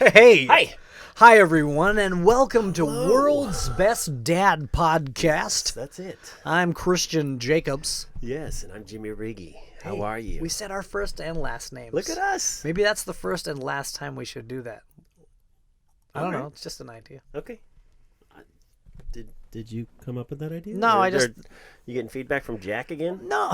Hey! Hi! Hi, everyone, and welcome to World's Best Dad Podcast. That's it. I'm Christian Jacobs. Yes, and I'm Jimmy Riggy. How Hey, are you? We said our first and last names. Look at us. Maybe that's the first and last time we should do that. I don't know. It's just an idea. Okay. Did you come up with that idea? No, You getting feedback from Jack again? No.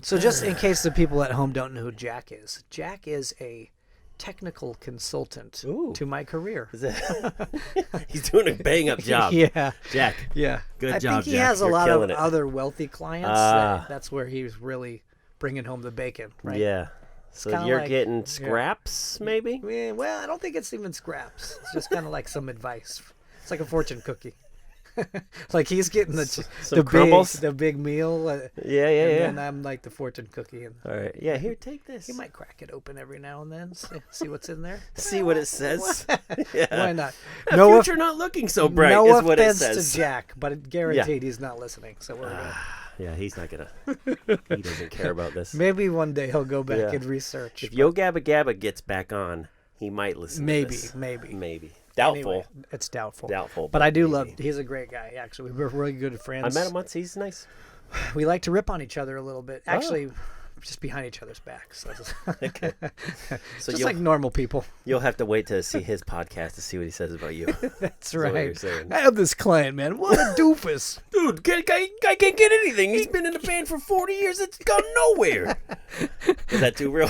So just in case the people at home don't know who Jack is a technical consultant to my career. He's doing a bang-up job. Yeah. Jack. Yeah. Good job, I think he Jack. has a You're lot of killing it. other wealthy clients. That's where he's really bringing home the bacon, right? Yeah. So kinda you're like- getting scraps, maybe? Yeah, well, I don't think it's even scraps. It's just kind of like some advice. It's like a fortune cookie. Like he's getting the crumbles? big meal. Yeah. And I'm like the fortune cookie. And All right. Yeah, here, take this. he might crack it open every now and then. See what's in there. See what it says. Yeah. Why not? The No, future not looking so bright no is what it offense says. to Jack, but it guaranteed he's not listening. So we're good. Yeah, he's not gonna. He doesn't care about this. Maybe one day he'll go back Yeah. and research. If Yo Gabba Gabba gets back on, he might listen. Maybe, to this. maybe. Doubtful. Anyway, it's doubtful. Doubtful. But I do maybe. love. He's a great guy. Actually, we're really good friends. I met him once. He's nice. We like to rip on each other a little bit. Actually, just behind each other's backs. Okay. So Just like normal people. you'll have to wait to see his podcast to see what he says about you. That's what right. you're saying. I have this client, man. What a doofus. Dude, guy can't get anything. He's been in the band for 40 years. It's gone nowhere. Is that too real?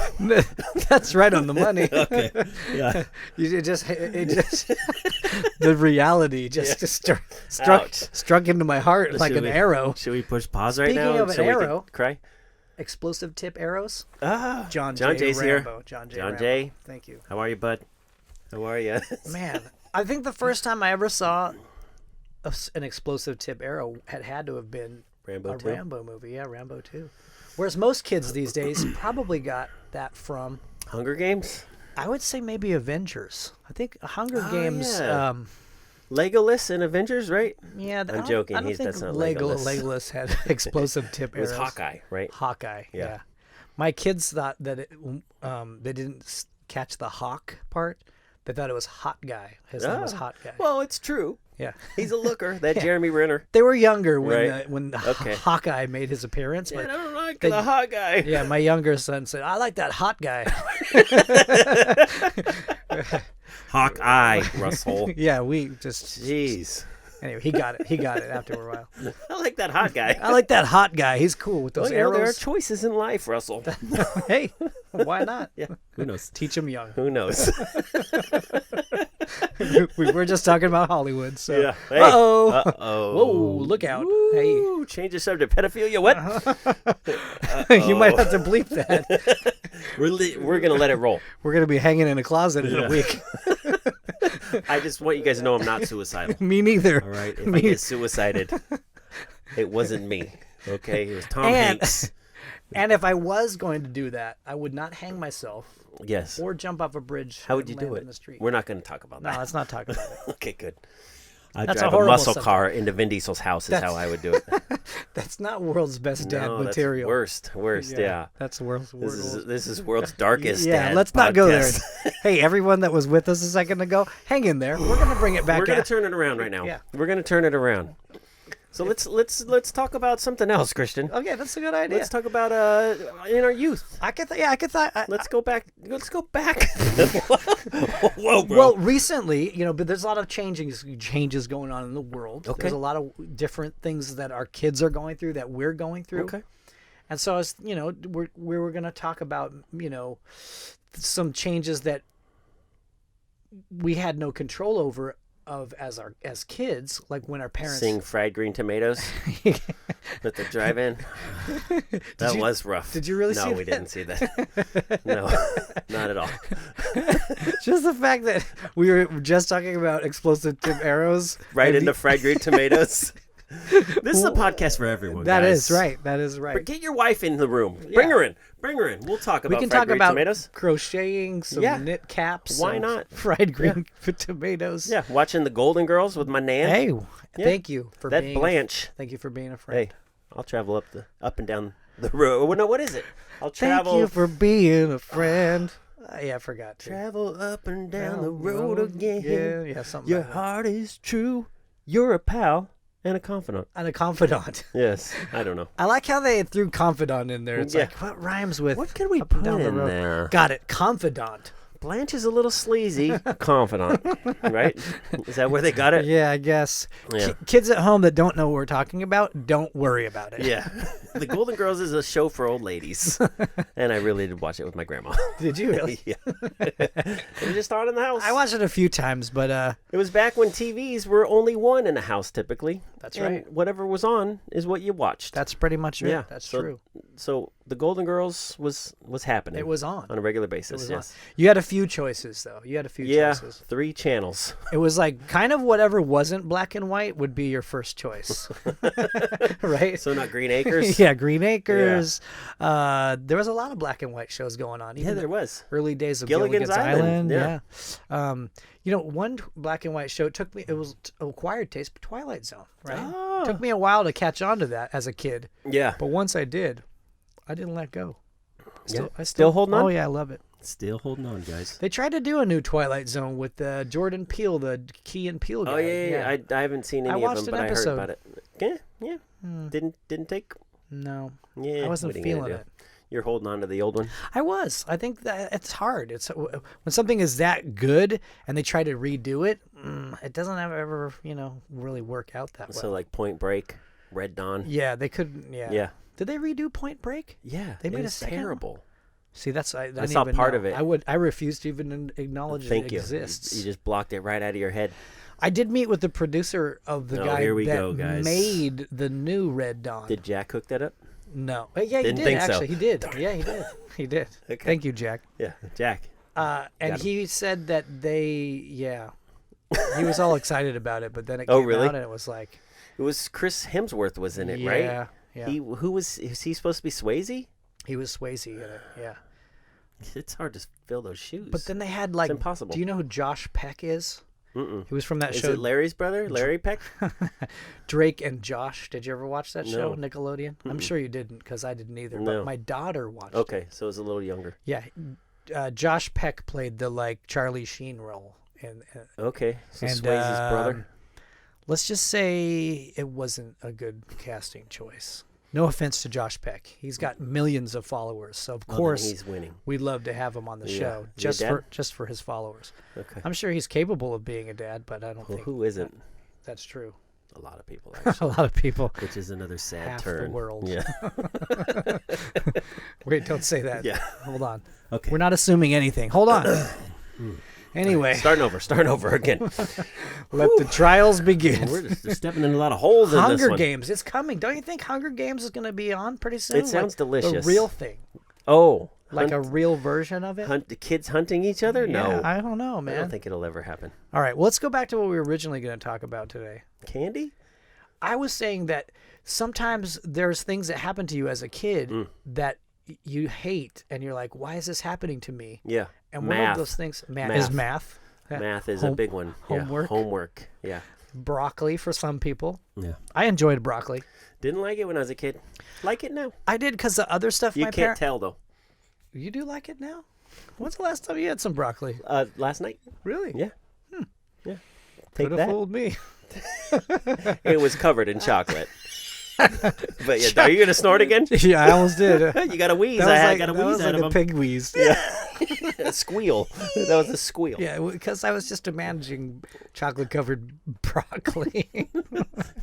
That's right on the money. Okay. Yeah. It just the reality just struck into my heart like an arrow. Should we push pause right Speaking now? of an so we can arrow, cry. Explosive tip arrows. John J. J's Rambo. here. John J. John Rambo. J. Thank you. How are you, bud? How are you? Man, I think the first time I ever saw an explosive tip arrow had to have been Rambo a 2? Rambo movie. Yeah, Rambo 2. Whereas most kids these days probably got that from, Hunger Games? I would say maybe Avengers. I think Hunger Games. yeah. Legolas and Avengers, right? Yeah, I'm joking. I don't think That's not Legolas. Legolas had explosive tip It was arrows. Hawkeye, right? Hawkeye. Yeah. Yeah. My kids thought that they didn't catch the hawk part. They thought it was Hot Guy. His name was Hot Guy. Well, it's true. Yeah. He's a looker. That Jeremy Renner. They were younger Right. when Okay. Hawkeye made his appearance. Yeah, I But don't like the hot guy. yeah, my younger son said, "I like that hot guy." Hawkeye, Russell. Yeah, we just Jeez. anyway. He got it. He got it after a while. I like that hot guy. I like that hot guy. He's cool with those Well, you know, there are arrows. choices in life, Russell. Hey, why not? Yeah. Who knows? Teach him young. Who knows? We were just talking about Hollywood, so. Yeah. Hey. Uh-oh. Uh-oh. Whoa, look out. Hey. Ooh, change the subject. Pedophilia, what? You might have to bleep that. We're going to let it roll. We're going to be hanging in a closet in a week. I just want you guys to know I'm not suicidal. Me neither. All right? If I get suicided, it wasn't me. Okay? It was Tom Hanks. And if I was going to do that, I would not hang myself Yes. or jump off a bridge. How would and you do land it? in the street. We're not going to talk about No, that. let's not talk about it. Okay, good. I'd That's a drive a horrible muscle subject. car into Vin Diesel's house is how I would do it. That's not world's best dad No, material. That's worst, yeah. That's world's This is world's darkest Yeah, dad let's not go there. podcast. Hey, everyone that was with us a second ago, hang in there. We're going to bring it back We're going to up. turn it around right now. Yeah. We're going to turn it around. So let's talk about something else, Christian. Okay, that's a good idea. Let's talk about in our youth. I could Let's go back. Let's go back. Whoa, bro. Well, recently, but there's a lot of changes going on in the world. Okay. There's a lot of different things that our kids are going through that we're going through. Okay. And so, we were going to talk about, some changes that we had no control over as kids, like when our parents Seeing fried green tomatoes at the drive-in. That was rough. Did you really see No, that? we didn't see that. No, not at all. Just the fact that we were just talking about explosive tip arrows. Right and into fried green tomatoes. This is a podcast for everyone. That guys. is right. That is right. Get your wife in the room. Bring her in. Bring her in. We'll talk about We can fried talk green about tomatoes. crocheting, some Yeah. knit caps. Why some not? fried green tomatoes. Yeah, watching the Golden Girls with my nan. Hey, Yeah. thank you for That being Blanche. thank you for being a friend. Hey, I'll travel up and down the road. No, what is it? I'll travel. Thank you for being a friend. Yeah, I forgot to. Travel up and down the road again. Yeah, something Your like that. heart is true. You're a pal and a confidant. And a confidant. Yes, I don't know. I like how they threw confidant in there. It's Yeah. like, what rhymes with What could we up and put down the in road? there? Got it. Confidant. Blanche is a little sleazy. Confidant, right? Is that where they got it? Yeah, I guess. Yeah. Kids at home that don't know what we're talking about, don't worry about it. Yeah. The Golden Girls is a show for old ladies. And I really did watch it with my grandma. Did you really? Yeah. It was just on in the house. I watched it a few times, but It was back when TVs were only one in a house, typically. That's And right. whatever was on is what you watched. that's pretty much it. Yeah, That's so- true. So the Golden Girls was happening. It was on. a regular It basis. was Yes. on. You had a few choices, though. You had a few Yeah. choices. 3 channels. It was like kind of whatever wasn't black and white would be your first choice. Right? So not Green Acres. Yeah, Green Acres. There was a lot of black and white shows going on. Yeah, Even there the was. early days of Gilligan's Gilligan's Island, Island. yeah. You know, one black and white show took me. It was acquired taste, but Twilight Zone. Right. Oh. Took me a while to catch on to that as a kid, Yeah. but once I did, I didn't let go. I Still holding on? Oh yeah, I love it. Still holding on, guys. They tried to do a new Twilight Zone with Jordan Peele, the Key and Peele guy. Oh yeah. I haven't seen any of watched them, an but I heard episode. about it. Yeah. Didn't take. No, Yeah. I wasn't what are you gonna feeling do? it. You're holding on to the old one. I was. I think that it's hard. It's when something is that good and they try to redo it. It doesn't ever, really work out that well. So like Point Break, Red Dawn. Yeah, they couldn't. Yeah. Yeah. Did they redo Point Break? Yeah. They made it a was second one? terrible. See, that's I didn't saw even part know. of it. I refuse to even acknowledge Thank it you. exists. You just blocked it right out of your head. I did meet with the producer of the Oh, guy here we that go, guys. made the new Red Dawn. Did Jack cook that up? No. Yeah, he Didn't did think so. actually. He did. Yeah, he did. He did. Okay. Thank you, Jack. Yeah, Jack. And Got him. he said that he was all excited about it, but then it Oh, came really? out and it was like, It was Chris Hemsworth was in it, yeah, right? yeah. Is he supposed to be Swayze? He was Swayze in it, yeah. It's hard to fill those shoes. But then they had like, impossible. do you know who Josh Peck is? Mm-mm. He was from that Is show it Larry's brother, Larry Peck? Drake and Josh. Did you ever watch that show, No. Nickelodeon? I'm sure you didn't because I didn't either. No. But my daughter watched it. Okay, so it's a little younger. Yeah, Josh Peck played the like Charlie Sheen role, and Okay, so And, Swayze's brother. let's just say it wasn't a good casting choice. No offense to Josh Peck, he's got millions of followers, so of Oh, then course he's winning. we'd love to have him on the Yeah. show Is he a dad? just for his followers. Okay. I'm sure he's capable of being a dad, but I don't Well, think who isn't? that's true. A lot of people, A actually. lot of people. Which is another sad Half the turn. world. Yeah. Wait, don't say that. Yeah. Hold on. Okay. We're not assuming anything. Hold on. Anyway, Starting over again. let the trials begin. We're just stepping in a lot of holes in this Hunger one. Games, it's coming. Don't you think Hunger Games is going to be on pretty soon? It sounds Like delicious. A real thing, Oh. like a real version of it. The kids hunting each other? No. Yeah, I don't know, I man. don't think it'll ever happen. All right, well, let's go back to what we were originally going to talk about today. Candy? I was saying that sometimes there's things that happen to you as a kid that you hate, and you're like, "Why is this happening to me?" Yeah. And math. one of those things, is math. Yeah. Math is a big one. Homework. Yeah. Homework. Yeah. Broccoli for some people. Yeah. I enjoyed broccoli. Didn't like it when I was a kid. Like it now. I did because the other stuff You my can't parents. tell though. You do like it now? When's the last time you had some broccoli? Last night. Really? Yeah. Yeah. Take Could have that. fooled me. It was covered in chocolate. But yeah, are you gonna snort again? Yeah, I almost did. You got a wheeze. That was I like, got a that wheeze was out like of a him. pig wheeze. A squeal. That was a squeal. Yeah, because I was just imagining chocolate-covered broccoli.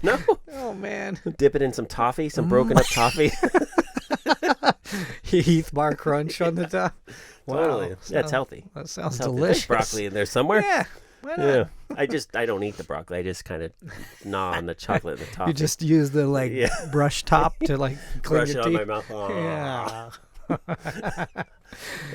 No. Oh, man. Dip it in some toffee, some broken up toffee. Heath Bar Crunch on the top. Wow. Totally. That's healthy. That sounds Healthy. delicious. There's broccoli in there somewhere. Yeah. Why not? Yeah. I don't eat the broccoli. I just kind of gnaw on the chocolate and the toffee. You just use the, like, Yeah. brush top to, like, clean brush it your on teeth. my mouth. Oh. Yeah.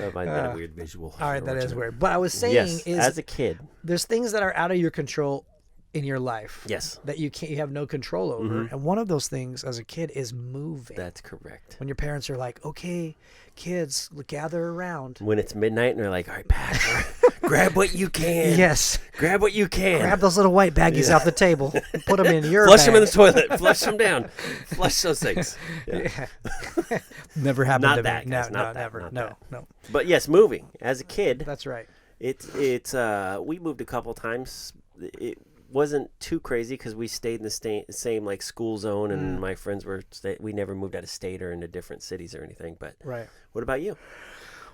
I find that a weird visual. All right, that is weird. But I was saying Yes, is as a kid. there's things that are out of your control in your life. Yes. That you have no control over. And one of those things as a kid is moving. That's correct. When your parents are like, okay, kids, gather around. When it's midnight and they're like, all right, pack, Grab what you can. Yes. Grab what you can. Grab those little white baggies off the table. And put them in your Flush bag. them in the toilet. Flush them down. Flush those things. Yeah. Never happened Not to that, me. guys, No, not that, never. not No, that. no. But yes, moving. As a kid, That's right. it's we moved a couple times. It wasn't too crazy because we stayed in the same like school zone, and my friends were. We never moved out of state or into different cities or anything. But Right. what about you?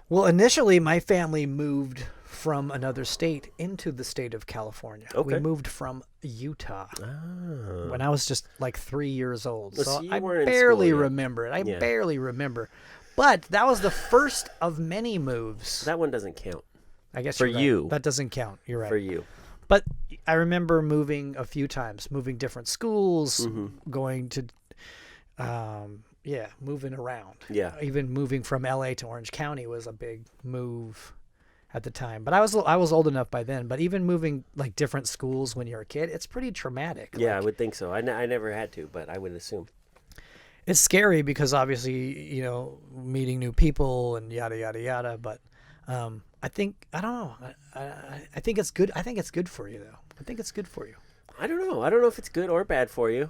Well, initially, my family moved from another state into the state of California. Okay. We moved from Utah Oh. when I was just like 3 years old. So So you I weren't in barely school yet. remember it. I Yeah. barely remember. But that was the first of many moves. That one doesn't count I guess for you're right. you. That doesn't count. You're right. for you. But I remember moving a few times, moving different schools, going to, moving around. Yeah. Even moving from LA to Orange County was a big move at the time. But I was old enough by then. But even moving like different schools when you're a kid, it's pretty traumatic. Yeah, I Like, would think so. I never had to, but I would assume. it's scary because obviously meeting new people and yada yada yada. But I don't know. I think it's good. I think it's good for you though. I think it's good for you. I don't know. I don't know if it's good or bad for you.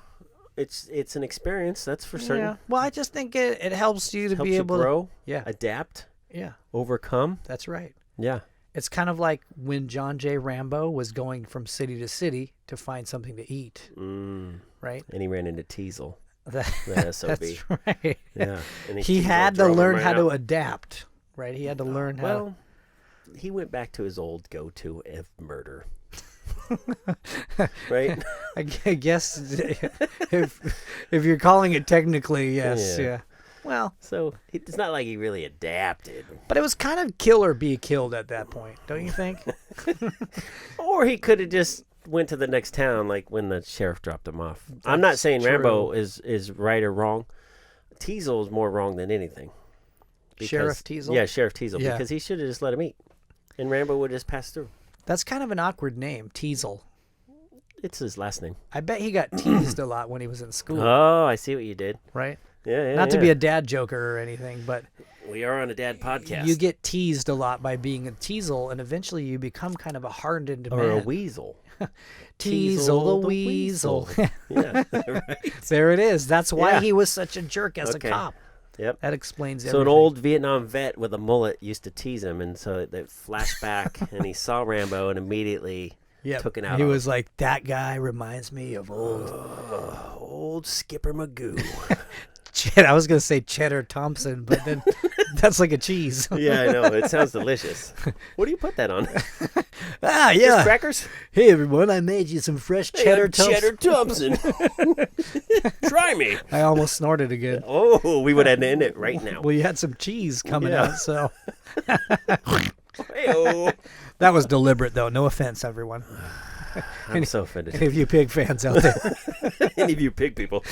It's an experience, that's for certain. Yeah. Well, I just think it helps you to Helps be you able grow, to. Yeah. adapt, Yeah. overcome. That's right. Yeah. It's kind of like when John J. Rambo was going from city to city to find something to eat, right? And he ran into Teasel. That, The SOB. that's right. Yeah. And He Teasel had to drove him learn right how to out. adapt, right? He had to learn how. Well, he went back to his old go-to of murder. Right? I guess if you're calling it technically, yes, Yeah. yeah. Well, So it's not like he really adapted. but it was kind of kill or be killed at that point, don't you think? Or he could have just went to the next town, like when the sheriff dropped him off. I'm not That's saying true. Rambo is right or wrong. Teasel is more wrong than anything. Sheriff Teasel? Yeah, Sheriff Teasel. Yeah. Because he should have just let him eat. And Rambo would just pass through. That's kind of an awkward name, Teasel. It's his last name. I bet he got teased a lot when he was in school, Oh, I see what you did. right? Yeah. Not to be a dad joker or anything, but We are on a dad podcast. you get teased a lot by being a teasel, and eventually you become kind of a hardened or man. a weasel. Teasel the weasel. Yeah, right. There it is. That's why Yeah. he was such a jerk as Okay. a cop. Yep. That explains So everything. an old Vietnam vet with a mullet used to tease him, and so they flashed back, and he saw Rambo, and immediately Yep. took it out He on was like, that guy reminds me of old Skipper Magoo. I was going to say Cheddar Thompson, but then that's like a cheese. Yeah, I know. It sounds delicious. What do you put that on? Ah, Just yeah. crackers? Hey, everyone, I made you some fresh Cheddar Thompson. Cheddar Thompson. Try me. I almost snorted again. Oh, we would end it right now. Well, you had some cheese coming Yeah. out, so Hey-oh. that was deliberate, though. No offense, everyone. I'm so offended. Any of you pig fans out there. Any of you pig people.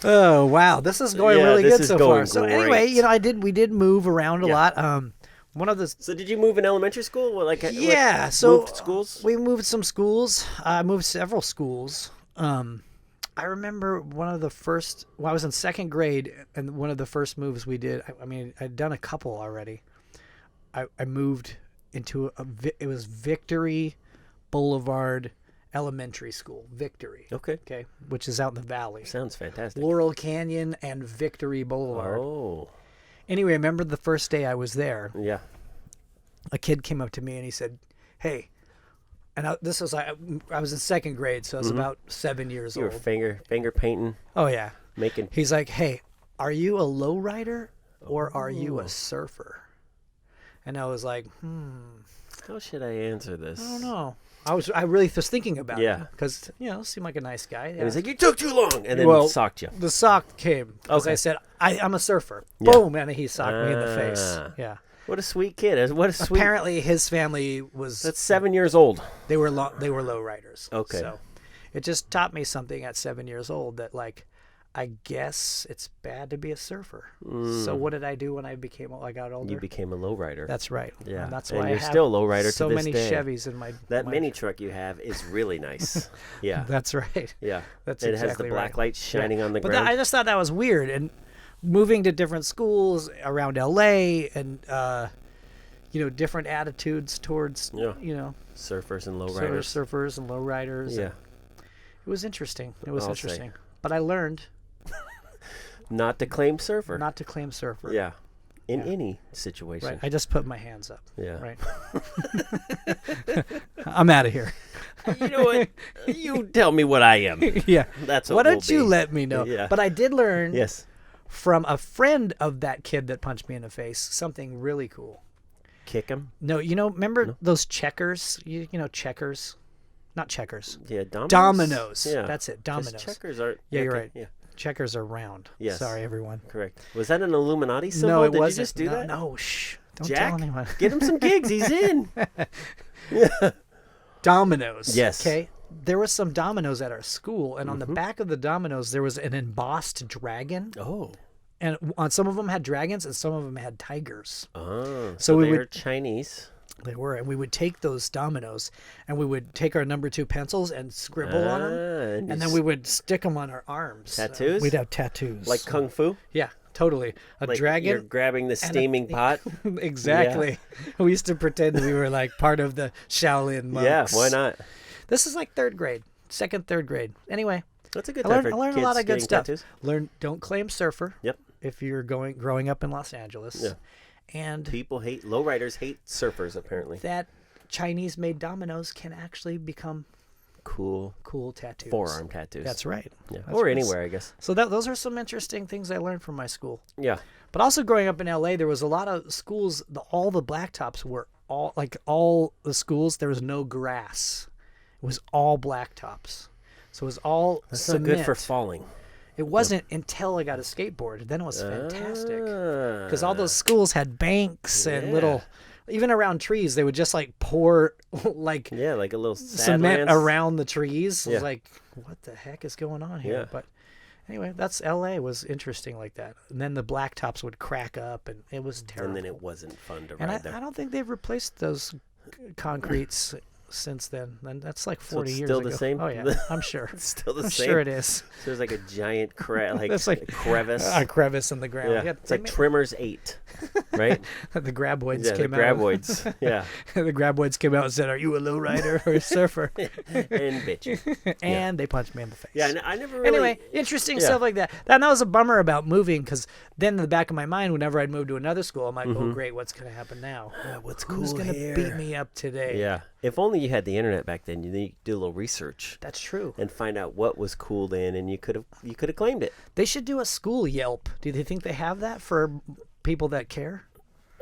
Oh wow, this is going Yeah, really this good is so going far. So anyway, great. we did move around a Yeah. lot. One of the So did you move in elementary school? yeah, so moved schools? we moved some schools. I moved several schools. I remember one of the first. Well, I was in second grade, and one of the first moves we did. I mean, I'd done a couple already. I moved into it was Victory Boulevard Elementary School. Victory. Okay, which is out in the valley. Sounds fantastic. Laurel Canyon and Victory Boulevard. Oh, Anyway, I remember the first day I was there, yeah. a kid came up to me and he said, "Hey," and I was in second grade, so I was about 7 years You were old. finger painting, Oh yeah. making. He's like, "Hey, are you a lowrider or are you a surfer?" And I was like, How should I answer this? I don't know. I really was thinking about Yeah. it because seemed like a nice guy. And Yeah. he's like, "You took too long," and then Well, socked you. The sock came because Okay. I said, I'm a surfer. Yeah. Boom, and he socked me in the face. Ah. Yeah. What a sweet kid! What a sweet. Apparently, his family was That's 7 years old. they were low riders. Okay. So it just taught me something at 7 years old that I guess it's bad to be a surfer. So what did I do when I got older? You became a lowrider. That's right. Yeah. And that's And why you're I have still a lowrider so to this many day. Chevys in my That my- mini truck you have is really nice. Yeah. That's right. Yeah. That's it exactly has the right. black lights shining on the But ground. I just thought that was weird. And moving to different schools around LA and different attitudes towards, Yeah. you Surfers and know, lowriders. surfers and lowriders. Yeah. It was interesting. It was I'll interesting. But I learned Not to claim surfer. not to claim surfer. Yeah. In Yeah. any situation. Right. I just put my hands up. Yeah. Right. I'm out of here. You know what? You tell me what I am. Yeah. That's Why what don't we'll you be. let me know? Yeah. But I did learn Yes. from a friend of that kid that punched me in the face something really cool. Kick him. No, remember those checkers? You know, checkers? Not checkers. Yeah. Dominoes. Dominoes. Yeah. That's it. 'Cause Dominoes. checkers aren't. Yeah, you're okay, right. Yeah. Checkers are round. Yes. Sorry, everyone. Correct. Was that an Illuminati symbol? No, it Did wasn't. you just do that? No, shh. Don't Jack, tell anyone. get him some gigs. He's in. Dominoes. Yes. Okay. There was some dominoes at our school, and on Mm-hmm. the back of the dominoes there was an embossed dragon, Oh. and on some of them had dragons, and some of them had tigers. Oh. So So we they would- were Chinese. They were, and we would take those dominoes, and we would take our number 2 pencils and scribble on them, and then we would stick them on our arms. Tattoos? We'd have tattoos. Like kung fu. Yeah, totally. A Like dragon. You're grabbing the steaming pot. Exactly. We used to pretend that we were like part of the Shaolin monks. Yeah. Why not? This is like 3rd grade, 3rd grade. Anyway, That's a good I time learned for a kids lot of good getting stuff. tattoos. Don't claim surfer. Yep. If you're growing up in Los Angeles. Yeah. And People hate lowriders. Hate surfers. Apparently. that Chinese-made dominoes can actually become Cool. cool tattoos. Forearm tattoos. That's right. Yeah. That's Or right. anywhere, I guess. So those are some interesting things I learned from my school. Yeah. But also growing up in LA, there was a lot of schools. All the blacktops were all the schools. There was no grass. It was all blacktops. So it was all That's so cement. good for falling. It wasn't until I got a skateboard. Then it was fantastic. Ah. Because all those schools had banks and Yeah. little, even around trees, they would just like pour like Yeah, like a little cement Sadlands. around the trees. It was Yeah. like, what the heck is going on here? Yeah. But anyway, that's LA was interesting like that. And then the blacktops would crack up, and it was terrible. And then it wasn't fun to And ride there. I don't think they've replaced those concretes since then. And that's like 40 it's years still ago. the same? Oh yeah, I'm sure. It's still the I'm same. sure it is. There's like a giant That's like crevice. A crevice in the ground. Yeah. Yeah, It's like Trimmers 8, right? the graboids Yeah, the came out. graboids. Yeah. The graboids came out and said, "Are you a lowrider or a surfer?" And bitch. And they punched me in the face. Yeah, I never really... Anyway, interesting Yeah. stuff like that. That was a bummer about moving, because then in the back of my mind, whenever I'd move to another school, I'm like, oh, great, what's going to happen now? what's Who's cool going to here? beat me up today? Yeah. If only you had the internet back then, you do a little research That's true. and find out what was cool then, and you could have claimed it. They should do a school Yelp. Do they think they have that for people that care?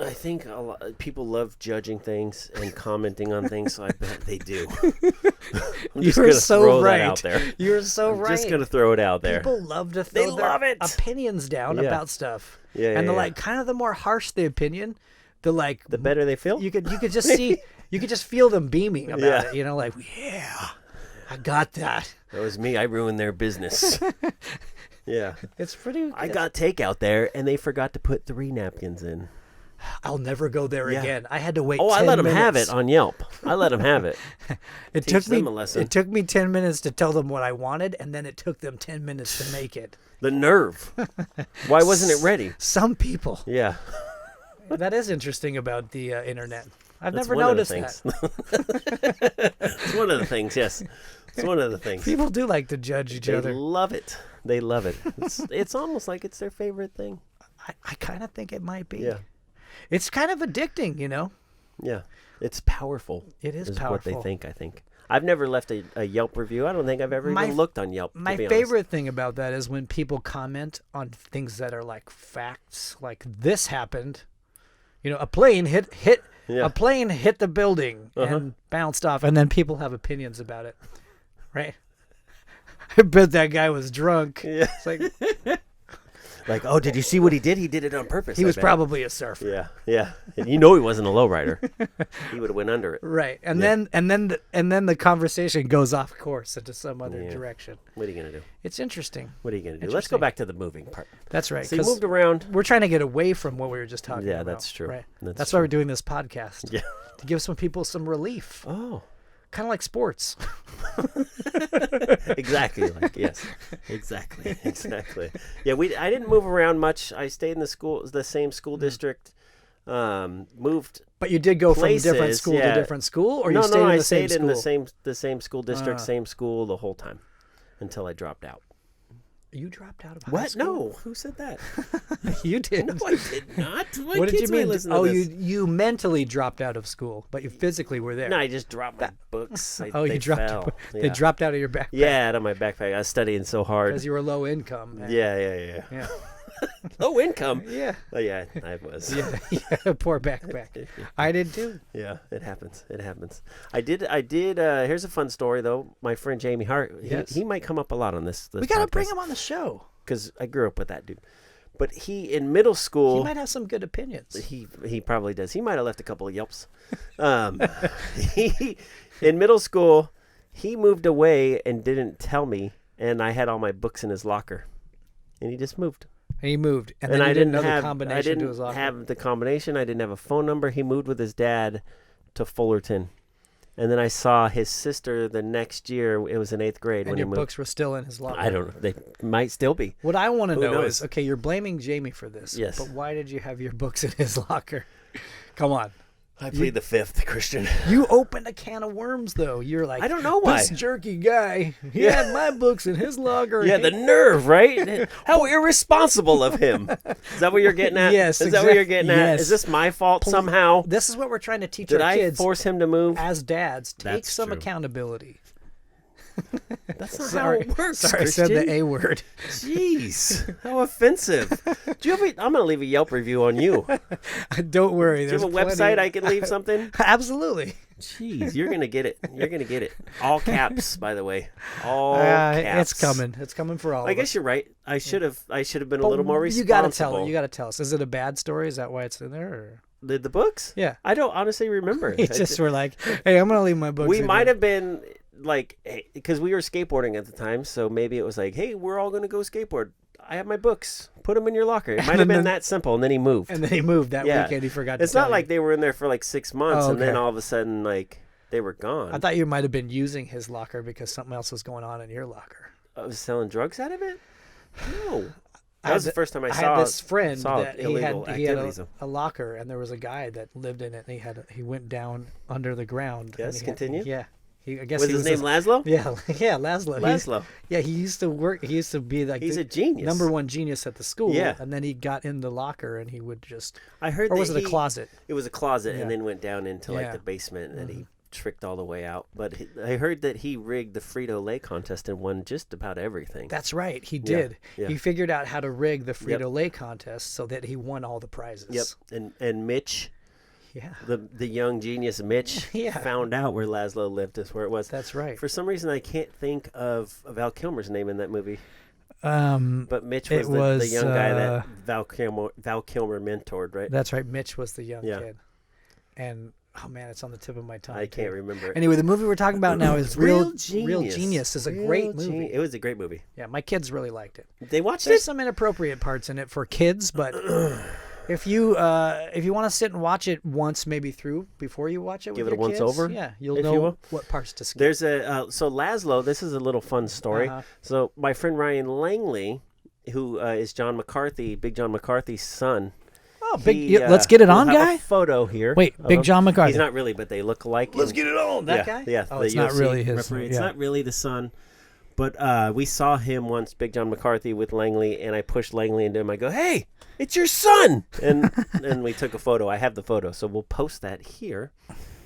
I think a lot people love judging things and commenting on things, so I bet they do. I'm just You're gonna so throw right. that out there. You're so I'm right. just gonna throw it out there. People love to They throw their love it. opinions down Yeah. about stuff. Yeah, and yeah, the kind of the more harsh the opinion, the the better they feel. you could just see, you could just feel them beaming about Yeah. it. You know, like, yeah, I got that. That was me. I ruined their business. Yeah. It's pretty. I got takeout there, and they forgot to put 3 napkins in. I'll never go there Yeah. again. I had to wait. Oh, 10 I let them have minutes. it on Yelp. I let them have it. It Teach took me them a lesson. It took me 10 minutes to tell them what I wanted, and then it took them 10 minutes to make it. The nerve. Why wasn't it ready? Some people. Yeah. That is interesting about the internet. I've That's never one of the noticed things. that. It's one of the things, yes. It's one of the things. People do like to judge each They other. love it. They love it. It's almost like it's their favorite thing. I kind of think it might be. Yeah. It's kind of addicting, you know? Yeah. It's powerful. It is what powerful. they think, I think. I've never left a Yelp review. I don't think I've ever My- even looked on Yelp. to My be honest. favorite thing about that is when people comment on things that are like facts, like this happened. You know, a plane hit Yeah. a plane hit the building Uh-huh. and bounced off, and then people have opinions about it, right? I bet that guy was drunk. Yeah. It's like Like, oh, did you see what he did? He did it on purpose. he I was bet. probably a surfer. Yeah, yeah. And you know he wasn't a lowrider. He would have went under it. Right, and Yeah. then the conversation goes off course into some other Yeah. direction. What are you gonna do? It's interesting. What are you gonna do? Let's go Interesting. back to the moving part. That's right. So you 'cause moved around. we're trying to get away from what we were just talking Yeah, about. that's true. Right. That's That's why true. we're doing this podcast. Yeah. To give some people some relief. Oh. Kind of like sports. Exactly. Like yes. Exactly. Yeah. I didn't move around much. I stayed in the same school district. Moved. But you did go places, from different school to different school, or no, you stayed in the I same stayed school? in the same school district, same school the whole time until I dropped out. You dropped out of high What? school? No. Who said that? You did. No, I did not. My What did you kids might mean? listen to Oh, this. you mentally dropped out of school, but you physically were there. No, I just dropped my books. You dropped. fell. They dropped out of your backpack. Yeah, out of my backpack. I was studying so hard. Because you were low income. Man. Yeah. Yeah. Low income. Yeah. Oh, yeah, I was. Yeah. Poor backpack. I did too. Yeah, it happens. I did. Here's a fun story though. My friend Jamie Hart. He might come up a lot on this. We gotta bring him on the show because I grew up with that dude. But he in middle school. He might have some good opinions. He probably does. He might have left a couple of yelps. He in middle school, he moved away and didn't tell me, and I had all my books in his locker, and he just moved. And he moved, and then I didn't didn't know have the combination to his I locker. didn't have the combination. I didn't have a phone number. He moved with his dad to Fullerton, and then I saw his sister the next year. It was in 8th grade And when your he moved. books were still in his locker. I don't know. They might still be. What I want to Who know knows? is, okay, you're blaming Jamie for this. Yes. But why did you have your books in his locker? Come on. I plead the fifth, Christian. You opened a can of worms, though. You're like, I don't know why. This jerky guy, he had my books in his locker. Yeah, the nerve, right? How irresponsible of him. Is that what you're getting at? Yes, Is that what you're getting at? yes. Is this my fault somehow? This is what we're trying to teach Did our I kids force him to move? as dads. Take That's some true. accountability. That's not Sorry, how it works, sorry, Christian. I said the A word. Jeez, how offensive. Do you have I'm going to leave a Yelp review on you. Don't worry. Do you have a there's website plenty- I can leave something? Absolutely. Jeez, you're going to get it. You're going to get it. All caps, by the way. All caps. It's coming. It's coming for all I of guess us. you're right. I should have been a But little more responsible. You gotta tell. You gotta tell us. Is it a bad story? Is that why it's in there? Or? The books? Yeah. I don't honestly remember. You just were like, hey, I'm gonna leave my books. We in might here. have been like, because we were skateboarding at the time, so maybe it was like, hey, we're all going to go skateboard. I have my books. Put them in your locker. It might have been that simple, and then he moved. And then he moved that weekend. He forgot. It's to not tell like you. they were in there for like 6 months, Oh, and then okay. all of a sudden, like, they were gone. I thought you might have been using his locker because something else was going on in your locker. I was selling drugs out of it? No. I That was had the first time I had saw this friend that he had activities. a locker, and there was a guy that lived in it, and he went down under the ground. Yes, and continue. I guess Was he his name Laszlo? Yeah, Laszlo. Laszlo. He used to work. He used to be like He's the a genius. number one genius at the school. Yeah. And then he got in the locker, and he would just. I heard Or that was it a closet? It was a closet, Yeah. and then went down into like Yeah. the basement, and then he tricked all the way out. But I heard that he rigged the Frito-Lay contest and won just about everything. That's right. He did. Yeah. He figured out how to rig the Frito-Lay contest so that he won all the prizes. Yep. And Mitch, Yeah. the young genius Mitch, Yeah. found out where Laszlo lived. Is where it was. That's right. For some reason, I can't think of Val Kilmer's name in that movie. But Mitch it was the was, young guy that Val Kilmer mentored, right? that's right. Mitch was the young Yeah. kid. And oh man, it's on the tip of my tongue. I can't too. remember. Anyway, the movie we're talking about now is Real Genius. Real Genius. Is a great movie. It was a great movie. Yeah, my kids really liked it. They watched There's it. some inappropriate parts in it for kids, but if you want to sit and watch it once, maybe through before you watch it, Give with it a your once kids, over, yeah, you'll if you know will. what parts to skip. There's a so Laszlo. This is a little fun story. Uh-huh. So my friend Ryan Langley, who is John McCarthy, Big John McCarthy's son. Oh, let's get it on, we'll have guy. a photo here. Wait, of Big him. John McCarthy. He's not really, but they look alike. Let's get it on. That guy. Yeah. Oh, the it's not UFC really his. referee. It's Yeah. not really the son. But we saw him once, Big John McCarthy, with Langley, and I pushed Langley into him. I go, "Hey, it's your son!" And and we took a photo. I have the photo, so we'll post that here.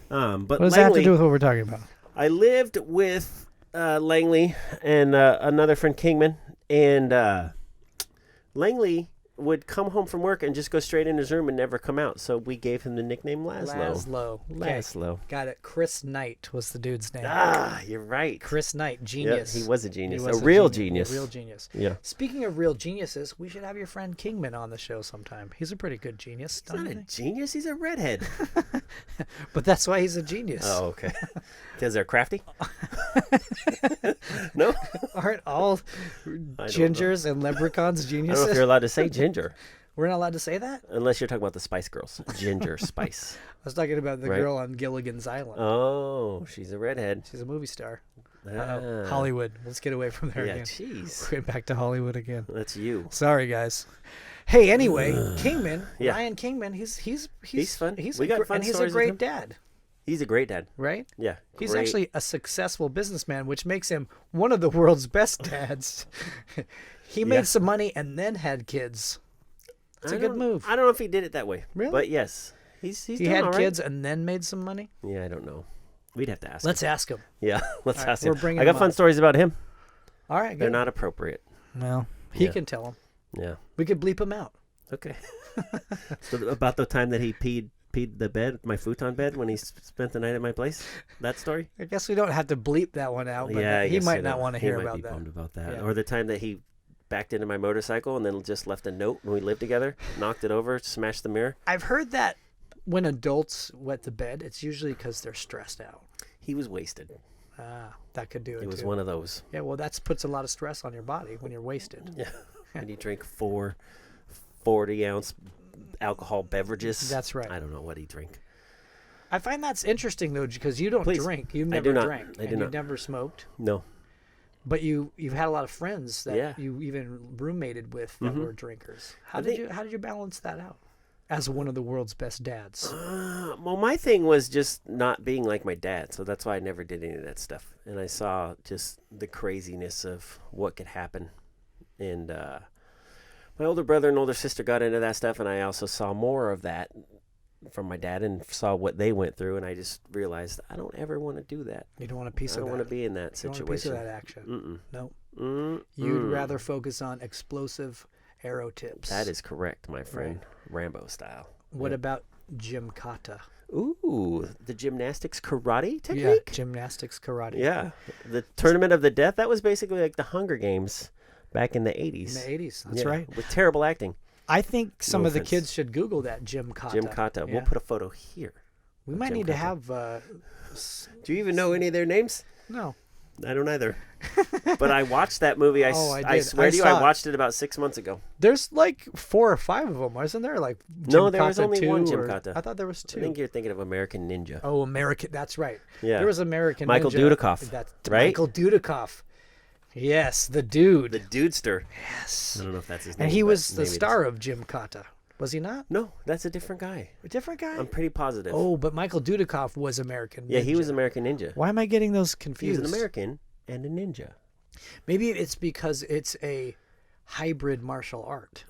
But What does that have to Langley, do with what we're talking about? I lived with Langley and another friend, Kingman, and Langley would come home from work and just go straight in his room and never come out. So we gave him the nickname Laszlo. Okay. Laszlo. Got it. Chris Knight was the dude's name. Ah, you're right. Chris Knight, Yeah, genius. he was a genius. He was A real genius. A real genius. Yeah. Speaking of real geniuses, we should have your friend Kingman on the show sometime. He's a pretty good genius. He's not a genius. He's a redhead. But that's why he's a genius. Oh, okay. Because they're crafty? No? Aren't all gingers and leprechauns I geniuses? don't know if you're allowed to say ginger. We're not allowed to say that? Unless you're talking about the Spice Girls. Ginger Spice. I was talking about the Right. girl on Gilligan's Island. Oh, she's a redhead. She's a movie star. Ah. Hollywood. Let's get away from there Yeah, again. jeez. We're getting back to Hollywood again. That's you. Sorry, guys. Hey, anyway, Kingman, Yeah. Ryan Kingman, he's fun. He's We got fun and he's a stories with great him. dad, He's a great dad. right? Yeah. He's great. actually a successful businessman, which makes him one of the world's best dads. He made some money and then had kids. It's a good move. I don't know if he did it that way. Really? But yes. He's He doing had all right. kids and then made some money. Yeah, I don't know. We'd have to ask him. Let's ask him. Yeah, let's All right, ask we're him. bringing I got him fun up. stories about him. All right, They're good. not appropriate. Well, he Yeah. can tell him. Yeah. We could bleep him out. Okay. So about the time that he peed the bed, my futon bed, when he spent the night at my place. That story. I guess we don't have to bleep that one out, but Yeah, I he guess might I not know. want to He hear might about be that. bummed about that. Yeah. Or the time that he backed into my motorcycle and then just left a note when we lived together, knocked it over, smashed the mirror. I've heard that when adults wet the bed, it's usually because they're stressed out. He was wasted. That could do it. It was too. one of those. Yeah, well, that puts a lot of stress on your body when you're wasted. Yeah. And you drink 4 40-ounce alcohol beverages. That's right. I don't know what he drank. I find that's interesting though, because you don't Please. drink. You I never do not. drank. I and do you not. never smoked. No. But you've had a lot of friends that Yeah. you even roommated with that were drinkers. How did you balance that out as one of the world's best dads? Well, my thing was just not being like my dad, so that's why I never did any of that stuff. And I saw just the craziness of what could happen. And my older brother and older sister got into that stuff, and I also saw more of that from my dad and saw what they went through, and I just realized I don't ever want to do that. You don't want a piece I of don't that. want to be in that You don't want a piece of situation. that action. Mm-mm. No. Mm-mm. You'd rather focus on explosive arrow tips. That is correct, my friend. Rambo style. What about Gymkata? Ooh, the gymnastics karate Yeah, technique? gymnastics karate. Yeah. The Tournament of the Death, that was basically like the Hunger Games back in the 80s. In the 80s. That's Yeah, right. With terrible acting. I think some No of the offense. kids should Google that Gymkata. Gymkata. Yeah. We'll put a photo here. We of might need to Gymkata. have. Do you even know any of their names? No. I don't either. But I watched that movie. I did. swear I to you, saw I it. watched it about 6 months ago. There's like 4 or 5 of them, isn't there? Like No, there was Gymkata only 2 one or- Gymkata. I thought there was I 2. think you're thinking of American Ninja. Oh, American. That's right. Yeah. There was American Michael Ninja. Dudikoff, That's right? Michael Dudikoff. Yes, the dude. The Dudester. Yes. I don't know if that's his name. And he but was the maybe it is. star of Gymkata. Was he not? No, that's a different guy. A different guy? I'm pretty positive. Oh, but Michael Dudikoff was American. yeah, he Ninja. was American Ninja. Why am I getting those He confused? was an American and a ninja. Maybe it's because it's a hybrid martial art.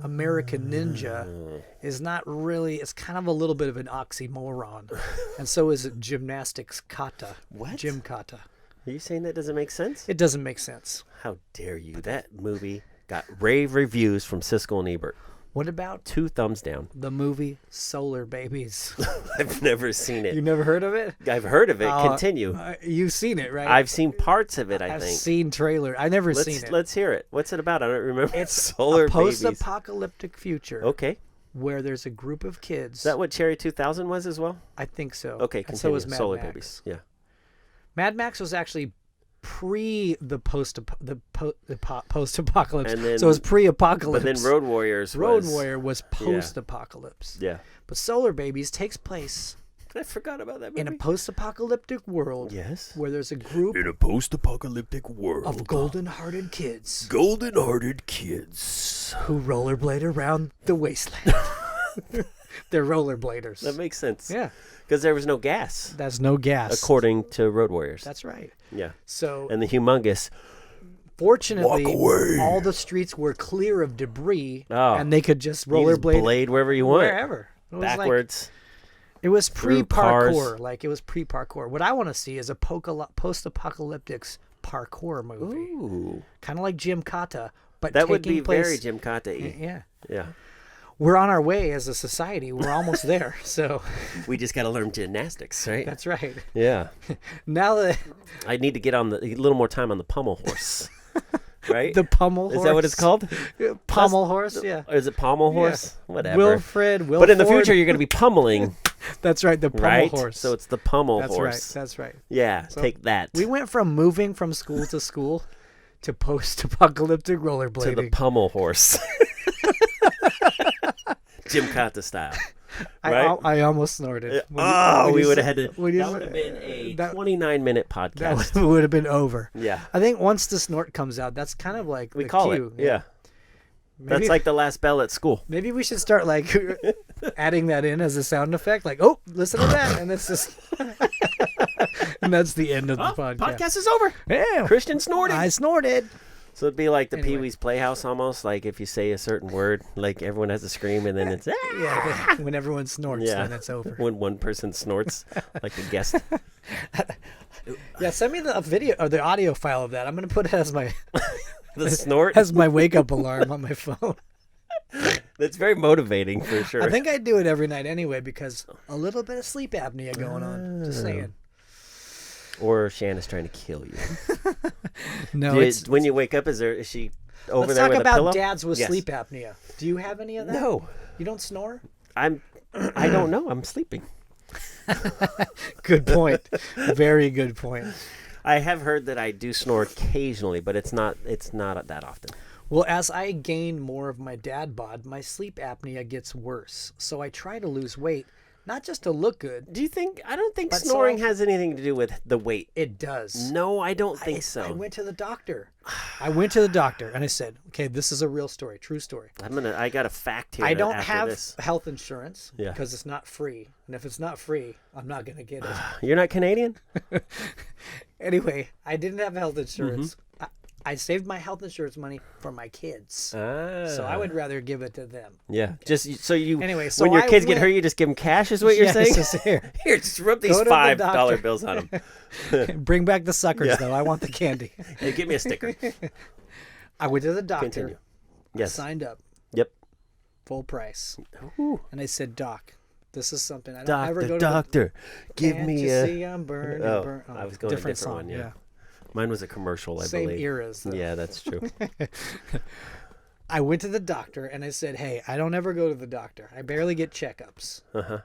American Ninja is not really, it's kind of a little bit of an oxymoron. And so is gymnastics kata. What? Gymkata. Are you saying that doesn't make sense? It doesn't make sense. How dare you? That movie got rave reviews from Siskel and Ebert. What about 2 thumbs down. the movie Solarbabies? I've never seen it. You never heard of it? I've heard of it. Continue. You've seen it, right? I've seen parts of it, I I've think. seen trailer. I've never seen it. Let's hear it. What's it about? I don't remember. It's Solar a Babies. post-apocalyptic future Okay. where there's a group of kids. Is that what Cherry 2000 was as well? I think so. Okay, And continue. so was Mad Solar Max. Babies. Yeah. Mad Max was actually pre the post-apocalypse. And then- so it was pre-apocalypse. But then Road Warriors Road was... Warrior was post-apocalypse. Yeah. But Solar Babies takes place I forgot about that movie. in a post-apocalyptic world Yes. where there's a group In a post-apocalyptic world, of golden-hearted kids golden-hearted kids. who rollerblade around the wasteland. They're rollerbladers. That makes sense. Yeah. Because there was no gas, That's no gas. according to Road Warriors. That's right. Yeah. So And the humongous... fortunately, Walk away. all the streets were clear of debris, Oh. and they could just You just rollerblade blade wherever you want. wherever. It was Backwards. it was through pre-parkour. Like it was pre-parkour. What I want to see is a post-apocalyptic parkour movie, Ooh. kind of like Gymkata, but That would taking be place. very Gymkata-y. Yeah, Yeah. we're on our way as a society. We're almost there. So We just got to learn gymnastics, right? that's right. Yeah. Now that I need to get on a little more time on the pommel horse. Right? the pommel horse. Is that what it's called? Pommel horse. Yeah. Or is it pommel horse? Whatever. Wilford. But in the future, you're going to be pummeling, That's right. The pommel right? horse. So it's the pommel that's horse. right. That's right. Yeah, So take that. We went from moving from school to school to post-apocalyptic to rollerblading. the pommel horse. Gymkata style. Right? I almost snorted. When Oh, you we would have said- had to. when you That said- would have been a that- 29-minute That podcast. would have been over. Yeah. I think once the snort comes out, that's kind of like We the call cue. it. Yeah. That's like the last bell at school. Maybe we should start like adding that in as a sound effect. Like, oh, listen to that, and it's just, and that's the end of the podcast. Podcast is over. Yeah, Christian snorted. I snorted. So it'd be like the Anyway. Pee-wee's Playhouse almost. Like if you say a certain word, like everyone has to scream, and then it's Yeah, when everyone snorts, then it's over. when one person snorts, like the guest. Yeah, send me the video or the audio file of that. I'm gonna put it as my The snort. as my wake up alarm on my phone. That's very motivating for sure. I think I do it every night anyway because a little bit of sleep apnea going on. Just saying. Or Shanna's trying to kill you. No, it's. When you wake up, is she over Let's there talk with a about pillow? dads with Yes. sleep apnea. Do you have any of that? No, You don't snore? I don't know. I'm sleeping. Good point. Very good point. I have heard that I do snore occasionally, but it's not that often. Well, as I gain more of my dad bod, my sleep apnea gets worse. So I try to lose weight, not just to look good. Do you think? I don't think But so snoring has anything to do with the weight. It does. No, I don't think I so. went to the doctor. And I said, okay, this is a real story, true story. I got a fact here. I don't after have this. health insurance Yeah. because it's not free. And if it's not free, I'm not going to get it. You're not Canadian? Anyway, I didn't have health Mm-hmm. insurance. I saved my health insurance money for my kids. So I would rather give it to them. Yeah. Just so you. Anyway, so when your I kids get went- hurt, you just give them cash. Is what you're Yes, saying? it's here. Here, just rub these Go to the $5 doctor. bills on them. Bring back the suckers, though. I want the candy. Hey, give me a sticker. I went to the doctor. Continue. Yes. Signed up, Yep. full price. Ooh. And I said, Doc, this is something I don't ever go to Doctor, the... give Can't me you a. see I'm burning, Oh, I was going to a different song, one. Yeah. Mine was a commercial, I Same believe. eras, though. Yeah, that's true. I went to the doctor and I said, hey, I don't ever go to the doctor. I barely get checkups. Uh-huh.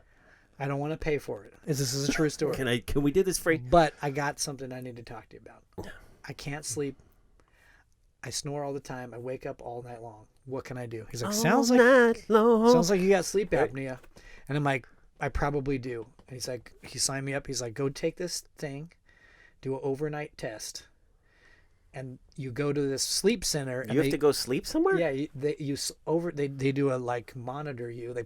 I don't want to pay for it. This is a true story. Can we do this free? But I got something I need to talk to you about. I can't sleep. I snore all the time. I wake up all night long. What can I do? He's like, sounds like you got sleep apnea. And I'm like, I probably do. And he's like, he signed me up. He's like, go take this thing, do an overnight test, and you go to this sleep center. And You have to go sleep somewhere? Yeah, they do a like monitor you. They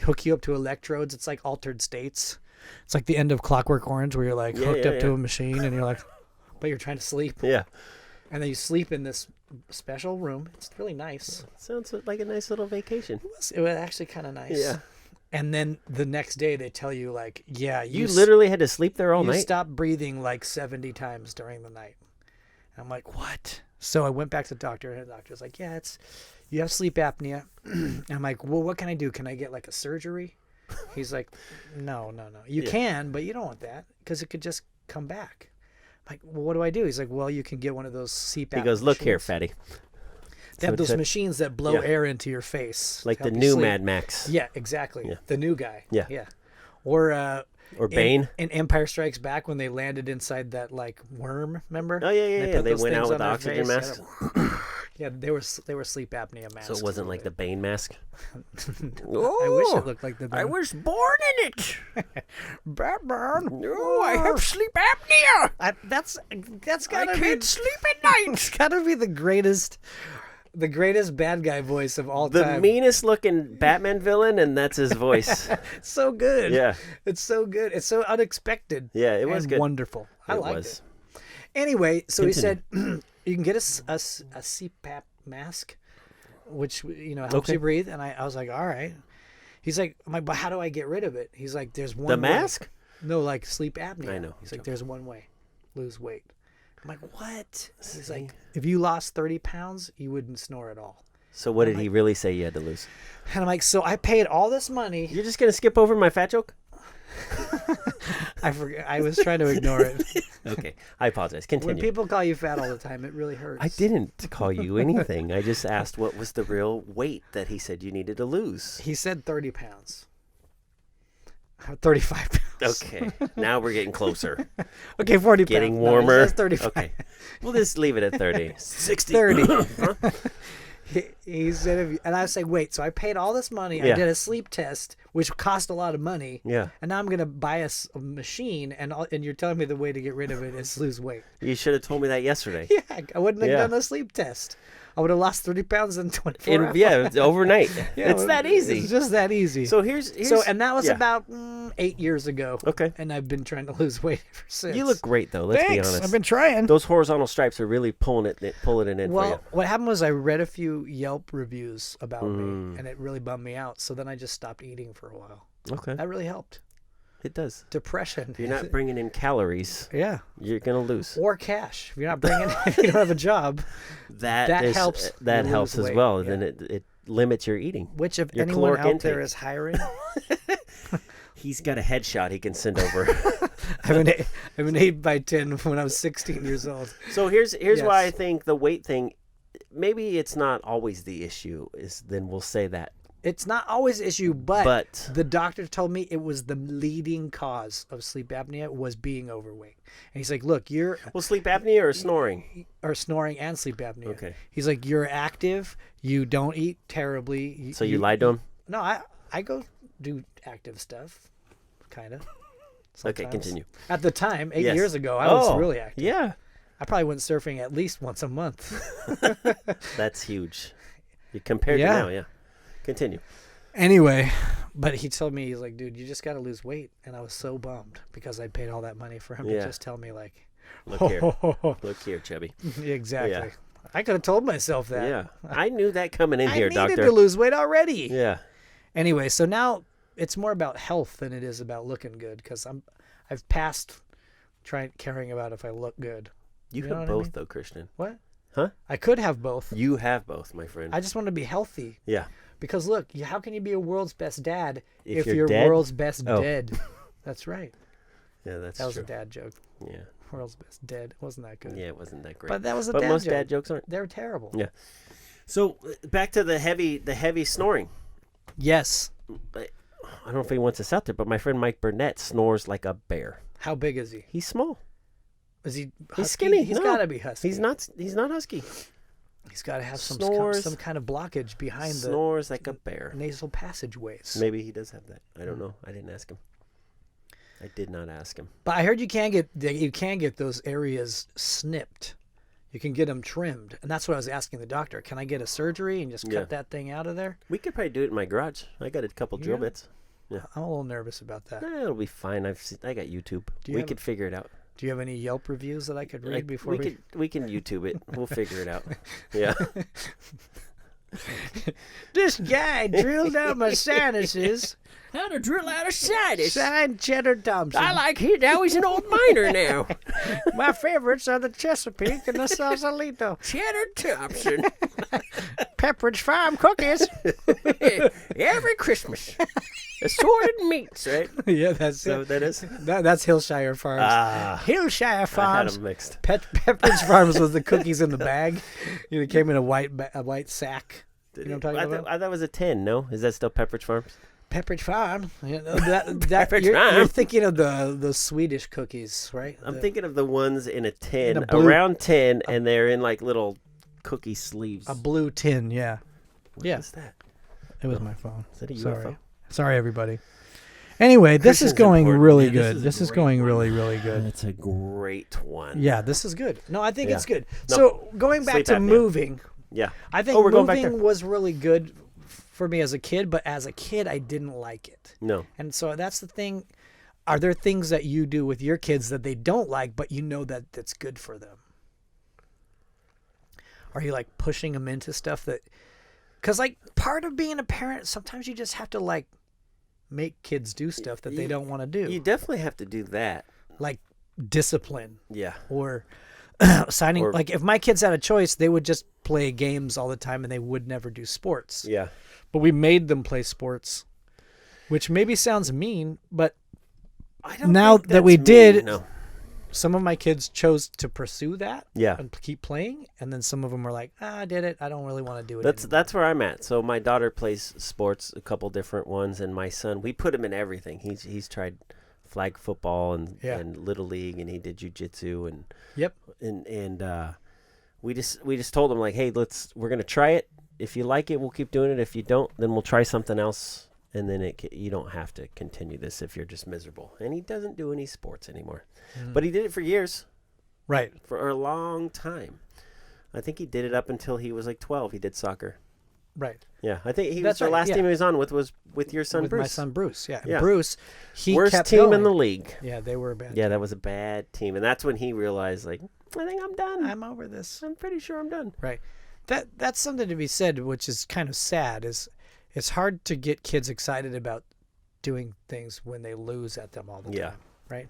hook you up to electrodes. It's like altered states. It's like the end of Clockwork Orange where you're like hooked up to a machine and you're like, but you're trying to sleep. Yeah. And then you sleep in this special room. It's really nice. Sounds like a nice little vacation. It was actually kind of nice. Yeah. And then the next day they tell you like, yeah, You literally had to sleep there all you night? stopped breathing like 70 times during the night. And I'm like, what? So I went back to the doctor, and the doctor's like, yeah, you have sleep apnea. And I'm like, well, what can I do? Can I get like a surgery? He's like, no. You can, but you don't want that because it could just come back. I'm like, well, what do I do? He's like, well, you can get one of those CPAP He goes, look here, machines. fatty. They have So those it's machines that blow Yeah. air into your face. Like to the help you new sleep. Mad Max. Yeah, exactly. Yeah. The new guy. Yeah. Or Or Bane. in Empire Strikes Back when they landed inside that like worm, remember? Oh, yeah. put They those went out things with the on their oxygen face. mask. Yeah, they were sleep apnea masks. So it wasn't like the Bane mask? I wish it looked like the. I was born in it. Batman. No, I have sleep apnea. That's gotta I be. can't sleep at night. It's gotta be the greatest bad guy voice of all The time. meanest looking Batman villain, and that's his voice. It's so good. Yeah. It's so good. It's so unexpected. Yeah, it was and good. Wonderful. I It liked was. it. Anyway, so he Continue. said you can get a CPAP mask, which helps Okay. you breathe. And I was like, all right. He's like, I'm like, but how do I get rid of it? He's like, there's one. The way. mask? No, like sleep apnea. I know. He's like, there's one way, lose weight. I'm like, what? He's like, if you lost 30 pounds, you wouldn't snore at all. So what did he really say you had to lose? And I'm like, so I paid all this money. You're just going to skip over my fat joke? I forgot. I was trying to ignore it. Okay. I apologize. When Continue. people call you fat all the time, it really hurts. I didn't call you anything. I just asked what was the real weight that he said you needed to lose. He said 30 pounds. 35 pounds. Okay. Now we're getting closer. Okay, 40 Getting pounds. No, warmer. he says 35. Okay. We'll just leave it at 30. 60. 30. Huh? He said, and I was like, wait, so I paid all this money. I Yeah. did a sleep test, which cost a lot of money. Yeah. And now I'm going to buy a machine, and you're telling me the way to get rid of it is lose weight. You should have told me that yesterday. Yeah, I wouldn't have Yeah. done a sleep test. I would have lost 30 pounds in 24 hours. Yeah, it's overnight. Yeah, it's that easy. It's just that easy. So here's and that was yeah. about 8 years ago. Okay. And I've been trying to lose weight ever since. You look great though. Let's be Thanks. honest. I've been trying. Those horizontal stripes are really pulling it in for you. Well, what happened was I read a few Yelp reviews about me, and it really bummed me out. So then I just stopped eating for a while. Okay. That really helped. It does. Depression. If you're not bringing in calories, Yeah. you're gonna lose. Or cash. If you're not bringing, if you don't have a job, that helps. That you helps lose as weight. well. Yeah. Then it limits your eating. Which, if Your anyone caloric out there intake. is hiring, He's got a headshot he can send over. I'm an 8x10 when I was 16 years old. So here's why I Yes. think the weight thing, maybe it's not always the issue. Then we'll say that. It's not always an issue, but But the doctor told me it was the leading cause of sleep apnea was being overweight. And he's like, look, well, sleep apnea or snoring. or snoring and sleep apnea. Okay. He's like, you're active. You don't eat terribly. So you lied to him. No, I go do active stuff, kind of. Okay, continue. At the time, 8 Yes. years ago, I was really active. Yeah, I probably went surfing at least once a month. that's huge. You compared Yeah. to now, yeah. Continue. Anyway, but he told me, he's like, dude, you just got to lose weight. And I was so bummed because I paid all that money for him to Yeah. just tell me, like, Look here. Look here, Chubby. exactly. Yeah. I could have told myself that. Yeah, I knew that coming in I here, needed doctor. to lose weight already. Yeah. Anyway, so now it's more about health than it is about looking good because I've passed caring about if I look good. You know have what I both, mean? though, Christian. What? Huh? I could have both. You have both, my friend. I just want to be healthy Yeah. because look, how can you be a world's best dad If if you're you're dead? world's best Oh. dead? That's right. Yeah, that's That was true. a dad joke. Yeah. World's best dead. It wasn't that good. Yeah, it wasn't that great. But that was a But dad most joke. dad jokes aren't. They're terrible. Yeah. So back to the heavy snoring. Yes. I don't know if he wants us out there, but my friend Mike Burnett snores like a bear. How big is he? He's small. Is he husky? He's skinny. He's No. got to be husky. He's not husky. He's got to have some Snores. kind of blockage behind Snores like a bear. the nasal passageways. Maybe he does have that. I don't know. I didn't ask him. I did not ask him. But I heard you can get those areas snipped. You can get them trimmed, and that's what I was asking the doctor. Can I get a surgery and just cut Yeah. that thing out of there? We could probably do it in my garage. I got a couple drill Yeah. bits. Yeah. I'm a little nervous about that. It'll be fine. I got YouTube. Do you We have- could figure it out. Do you have any Yelp reviews that I could read before we can YouTube it. We'll figure it out. Yeah. This guy drilled out my sinuses. How to drill out a sinus. Signed Cheddar Thompson. like him. Now he's an old miner now. My favorites are the Chesapeake and the Sausalito. Cheddar Thompson. Pepperidge Farm cookies. Every Christmas. Assorted meats, right? Yeah, that's So it. that is. That's Hillshire Farms. Ah. Hillshire I had Farms. them mixed. Pepperidge Farms was the cookies in the bag. They came in a white sack. You know what I'm talking about? I thought it was a 10, no? Is that still Pepperidge Farms? Pepperidge Farm. You know, Pepperidge you're Farm. thinking of the Swedish cookies, right? I'm thinking of the ones in a tin, In a blue- around 10, and they're in like little cookie sleeves. A blue tin, yeah. What yeah. is that? It was my phone. Is that a Sorry. UFO? Sorry, everybody. Anyway, this is Christian's going important. really Yeah, good. this This is a is great going one. really, really good. It's a great one. Yeah, this is good. No, I think Yeah. it's good. No. So going back Sleep to apnea. moving, Yeah. I think Oh, we're going back moving there. was really good for me as a kid, but as a kid, I didn't like it. No. And so that's the thing. Are there things that you do with your kids that they don't like, but you know that that's good for them? Are you like pushing them into stuff that, because like part of being a parent, sometimes you just have to like make kids do stuff that they don't want to do, You definitely have to do that. like discipline Yeah. or signing. Or- Like if my kids had a choice, they would just play games all the time and they would never do sports. Yeah. But we made them play sports, which maybe sounds mean, but I don't Now think that we that's did- mean. No. some of my kids chose to pursue that Yeah. and keep playing, and then some of them were like, I did it. I don't really want to do it That's anymore. that's where I'm at. So my daughter plays sports, a couple different ones, and my son, we put him in everything. He's tried flag football and little league, and he did jiu-jitsu and Yep. and we just told him like, hey, we're gonna try it. If you like it, we'll keep doing it. If you don't, then we'll try something else. And then you don't have to continue this if you're just miserable. And he doesn't do any sports anymore, but he did it for years, Right. for a long time. I think he did it up until he was like 12. He did soccer. Right. Yeah, I think That's the right, last yeah. team he was on was with your son With Bruce. my son Bruce. Yeah. And Yeah. Bruce, he Worst kept team going. in the league. Yeah, they were a bad. Yeah, team. that was a bad team, and that's when he realized, like, I think I'm done. I'm over this. I'm pretty sure I'm done. Right. That's something to be said, which is kind of sad. Is it's hard to get kids excited about doing things when they lose at them all the Yeah. time. Right.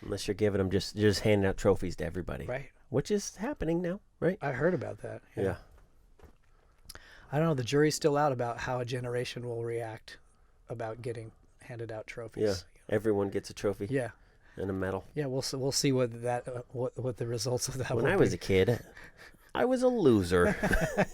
Unless you're giving them you're just handing out trophies to everybody, Right. which is happening now, right? I heard about that. Yeah. I don't know. The jury's still out about how a generation will react about getting handed out trophies. Yeah. Everyone gets a trophy Yeah. and a medal. Yeah. We'll see what what the results of that. When will I was be. a kid, I was a loser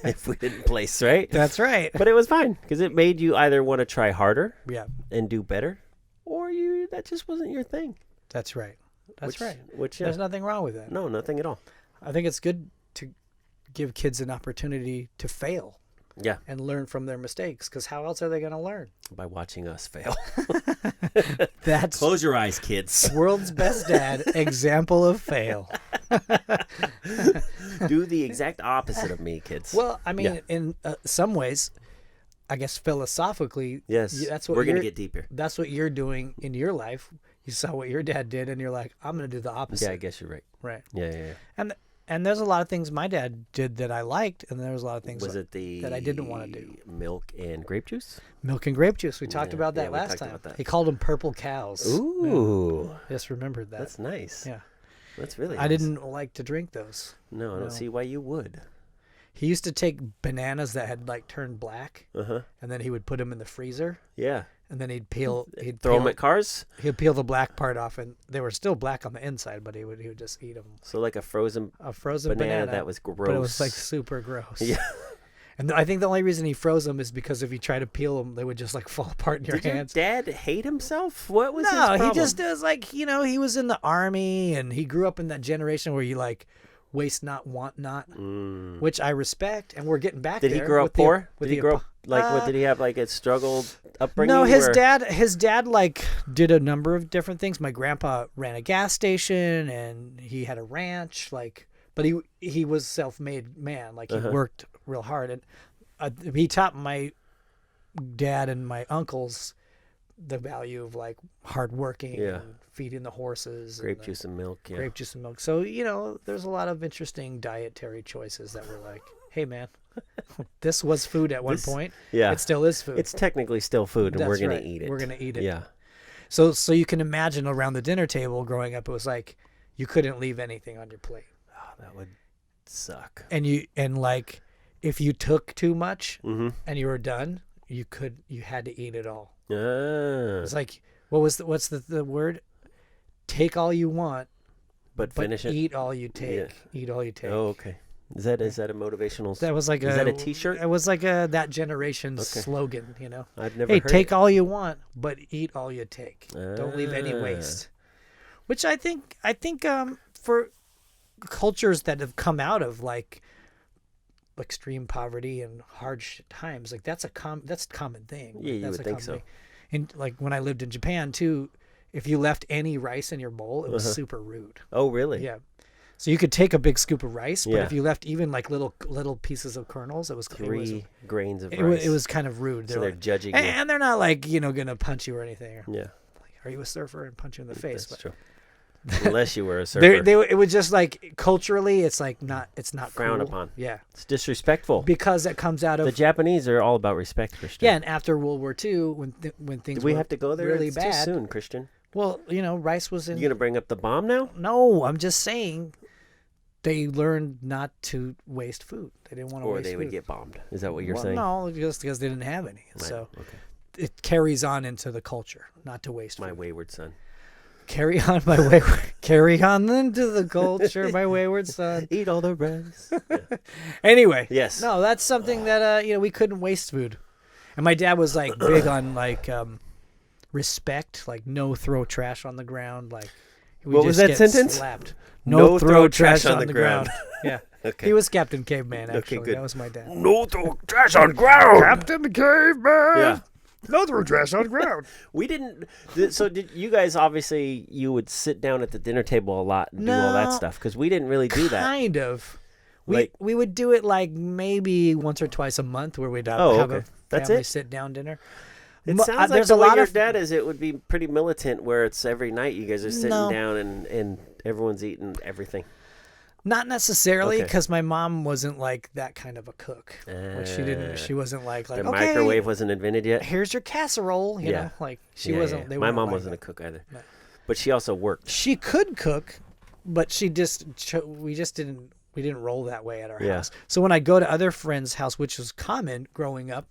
if we didn't place, right? That's right. But it was fine because it made you either want to try harder Yeah. and do better, or that just wasn't your thing. That's right. That's right. Which There's nothing wrong with that. no, nothing at all. I think it's good to give kids an opportunity to fail Yeah, and learn from their mistakes, because how else are they going to learn? by watching us fail. That's Close your eyes, kids. world's best dad example of fail. Do the exact opposite of me, kids. Well, I mean, Yeah. in some ways, I guess philosophically, yes, that's what we're gonna you're- get deeper. that's what you're doing in your life. You saw what your dad did, and you're like, I'm going to do the opposite. Yeah, I guess you're right. Right. Yeah. And there's a lot of things my dad did that I liked, and there was a lot of things Was it the that I didn't wanna do. milk and grape juice? milk and grape juice. We talked Yeah, about that yeah, we last talked time. about that. He called them purple cows. Ooh, Yeah. Just remembered that. that's nice. Yeah. That's really. I nice. didn't like to drink those. No, I don't No. see why you would. He used to take bananas that had like turned black, Uh huh. and then he would put them in the freezer, Yeah. and then he'd peel. He'd Throw peel, them at cars. He'd peel the black part off, and they were still black on the inside, but he would just eat them. So like a frozen A frozen banana, banana, that was gross. but it was like super gross. Yeah. And I think the only reason he froze them is because if you try to peel them, they would just like fall apart in your Did your hands. dad hate himself? What was his No, problem? he just was like, he was in the army, and he grew up in that generation where you like waste not, want not, Mm. which I respect, and we're getting back Did there. he grow with up poor? with Did he the grow apo- up like what? Did he have like a struggled upbringing? No, his where- dad like did a number of different things. My grandpa ran a gas station, and he had a ranch, like, but he was self-made man, like he worked real hard, and he taught my dad and my uncles the value of like hard working, Yeah. and feeding the horses, grape and juice and milk. Yeah. grape juice and milk. So there's a lot of interesting dietary choices that were like, hey man, this was food at one This- point. Yeah. It still is food. It's technically still food, and we're That's gonna right. eat it. We're gonna eat it. Yeah. So you can imagine around the dinner table growing up, it was like you couldn't leave anything on your plate, Oh, that would suck. and like if you took too much Mm-hmm. and you were done, you had to eat it all. Ah, It's like what's the word? Take all you want, but but finish it. eat all you take. Yeah. Eat all you take. Oh, okay. Is that a motivational? That was like Is that a T-shirt? It was like that generation's Okay. slogan. I've never Hey, heard take it. all you want, but eat all you take. Don't leave any Ah. waste. Which I think for cultures that have come out of like extreme poverty and hard times, like that's a common thing. Yeah, you That's would a think common so. thing. And like when I lived in Japan too, if you left any rice in your bowl, it was super rude. Oh, really? Yeah. So you could take a big scoop of rice, but Yeah. if you left even like little pieces of kernels, it was 3 grains of it rice. was kind of rude. So they're judging you. and they're not like gonna punch you or anything. Yeah, Like, are you a surfer, and punch you in the face? that's But true. Unless you were a surfer. it was just like culturally, it's like it's not Frowned cool. upon. Yeah, It's disrespectful. because it comes out The of Japanese are all about respect, Christian. yeah. And after World War II, when things Do we were have to go there? really It's bad, too soon, Christian. well, rice was in. You gonna bring up the bomb now? No, I'm just saying. They learned not to waste food. They didn't want to Or waste they food. would get bombed. Is that what you're Well, saying? No, just because they didn't have any. Right, So okay. it carries on into the culture, not to waste My food. wayward son. Carry on carry on into the culture, my wayward son. Eat all the rest. Anyway, Yes. no, that's something that we couldn't waste food. And my dad was like big on like respect, like no throw trash on the ground, like we What was just that get sentence? Slapped. No throw trash on the ground. Yeah. Okay. He was Captain Caveman, actually. good. That was my dad. No throw trash on ground. Captain Caveman. Yeah. No throw trash on ground. We didn't. So did you guys? Obviously, you would sit down at the dinner table a lot and do all that No, stuff because we didn't really do that. Kind of. We would do it like maybe once or twice a month where we'd have okay. a That's family it? sit down dinner. It sounds like there's the a way lot your of dad is, it would be pretty militant where it's every night you guys are sitting No. down and everyone's eating everything. not necessarily Okay. because my mom wasn't like that kind of a cook. Like she wasn't like The okay, microwave wasn't invented yet. here's your casserole. You Yeah. know, like she Yeah, wasn't. yeah. They My weren't mom like wasn't that. a cook either, No. but she also worked. She could cook, but we just didn't. We didn't roll that way at our Yeah. house. So when I go to other friends' house, which was common growing up,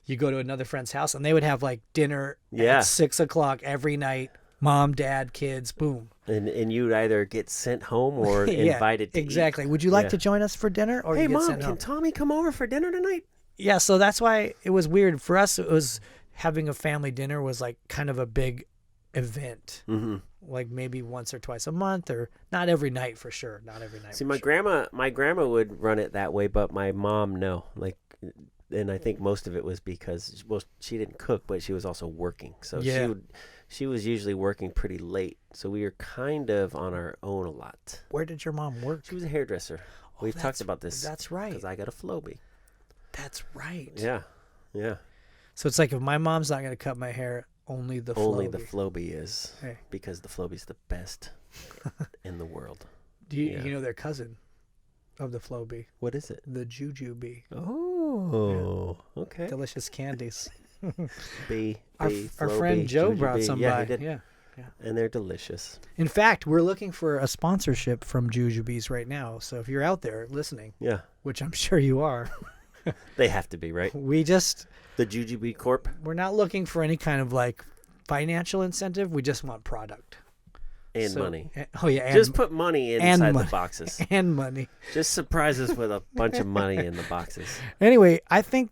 you go to another friend's house and they would have like dinner Yeah. at 6:00 every night. Mom, dad, kids, boom. And you'd either get sent home or Yeah, invited to eat. exactly. Would you like Yeah. to join us for dinner, or Hey, you get Mom, sent can home? Tommy come over for dinner tonight? Yeah, so that's why it was weird for us. It was having a family dinner was like kind of a big event, Mm-hmm. like maybe once or twice a month, or not every night for sure. Not every night. See, for my sure. grandma would run it that way, but my mom, no. Like, and I think most of it was because, well, she didn't cook, but she was also working. So Yeah. she was usually working pretty late. So we were kind of on our own a lot. Where did your mom work? She was a hairdresser. We've talked that's- about this. That's right. Because I got a Flowbee. That's right. Yeah. Yeah. So it's like if my mom's not going to cut my hair, only the Only Flowbee. the Flowbee is. Hey. Because the Flowbee's the best in the world. Do you, Yeah. you know their cousin of the Flowbee, What is it? the Jujubee. Oh. Okay. Delicious candies. Bee. Our, bee, our Flowbee, friend Joe brought Jujubee. some Yeah, by. he did. Yeah. And they're delicious. In fact, we're looking for a sponsorship from Jujubees right now. So if you're out there listening, Yeah. which I'm sure you are, They have to be, right? we just The Jujubee Corp. we're not looking for any kind of like financial incentive. We just want product And So- money. Oh yeah, and, Just put money inside money. the boxes. and money. Just surprise us with a bunch of money in the boxes. Anyway, I think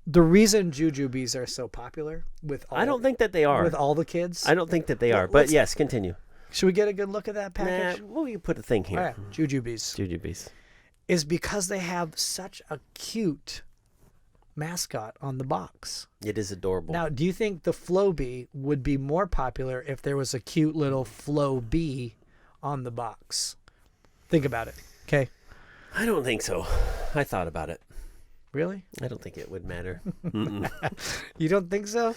the reason Jujubees are so popular with all, I don't think that they are. with all the kids. I don't think that they Well, are. But let's- yes, continue. Should we get a good look at that Nah, package? well, you put a thing here. All right, Jujubees Jujubees. is because they have such a cute mascot on the box. It is adorable. Now, do you think the Flowbee would be more popular if there was a cute little Flowbee on the box? Think about it. Okay. I don't think so. I thought about it. Really? I don't think it would matter. Mm-mm. You don't think so?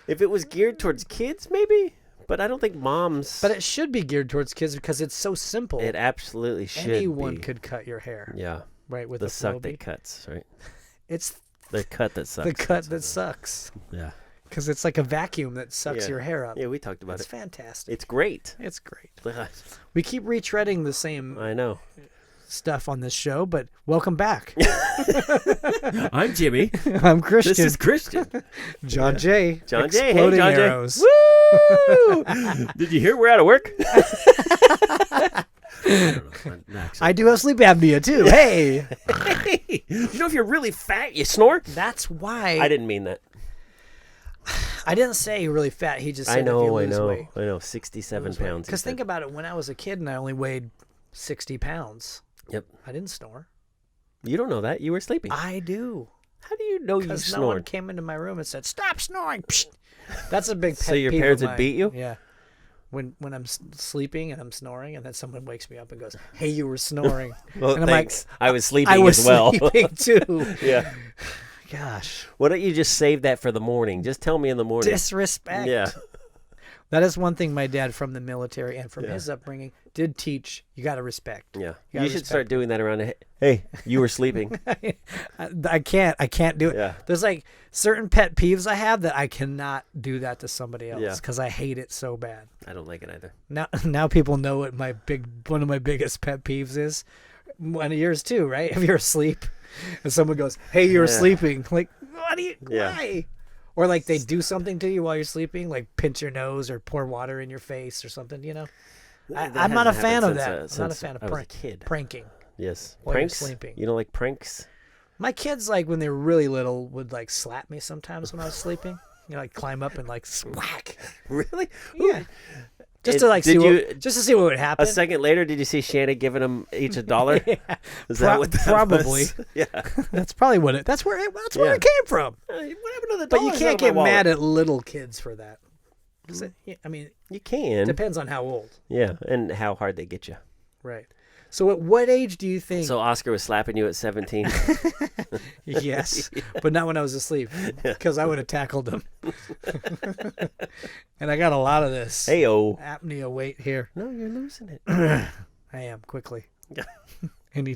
If it was geared towards kids, maybe. But I don't think moms. But it should be geared towards kids because it's so simple. it absolutely should Anyone be. could cut your hair, Yeah. right? With The a suck Flowbee. that cuts, right? It's The cut that sucks. the cut that sucks Yeah. because it's like a vacuum that sucks Yeah. your hair up. Yeah, we talked about It's it. fantastic. It's great. It's great. I We keep retreading the same know. stuff on this show, but welcome back. I'm Jimmy. I'm Christian. This is Christian. John J. John J. Hey, Exploding John J. arrows. Woo! Did you hear we're out of work? I don't know. Actually. I do have sleep apnea too. Hey, Hey, you know if you're really fat, you snore? that's why I didn't mean that. I didn't say you're really fat. He just said I know, if you I lose know. weight. I know. 67 pounds. Because think about it. When I was a kid and I only weighed 60 pounds, Yep. I didn't snore. You don't know that. You were sleeping. I do. How do you know you Because no one snored? came into my room and said, "Stop snoring." Psst. That's a big pet So your peeve parents of would mine. beat you? Yeah. When I'm sleeping and I'm snoring, and then someone wakes me up and goes, "Hey, you were snoring." Well, and I'm thanks. I was sleeping I was as well. sleeping too. Yeah. Gosh, Why don't you just save that for the morning? Just tell me in the morning. disrespect. Yeah. That is one thing my dad from the military and from Yeah. his upbringing did teach. You got to respect. Yeah. gotta You should start respect doing that around the Hey, you were sleeping. I can't do it. Yeah. There's like certain pet peeves I have that I cannot do that to somebody Yeah. else because I hate it so bad. I don't like it either. Now people know what one of my biggest pet peeves is. One of yours too, right? If you're asleep and someone goes, "Hey, you're Yeah. sleeping," like, what do you? Yeah. Why? Or like they do something to you while you're sleeping, like pinch your nose or pour water in your face or something. You know, That I'm not a hasn't fan of happened that. since, I'm not a since fan of I was a kid. pranking. Yes. While you're Pranks? sleeping. You don't like pranks? My kids, like when they were really little, would like slap me sometimes when I was sleeping. You know, like climb up and like whack. Really? Yeah. Just It- to like see did you- just to see what would happen. A second later, did you see Shanna giving them each $1? Yeah. Is that what that Probably. was? Yeah. That's probably what it. That's where Yeah. it came from. What happened to the But you dollars can't out of get my wallet? mad at little kids for that. 'Cause I mean, You can. depends on how old. Yeah, and how hard they get you. Right. So at what age do you think? So Oscar was slapping you at 17. Yes, but not when I was asleep, because I would have tackled him. And I got a lot of this Hey-o. apnea weight here. No, you're losing it. I am quickly. Any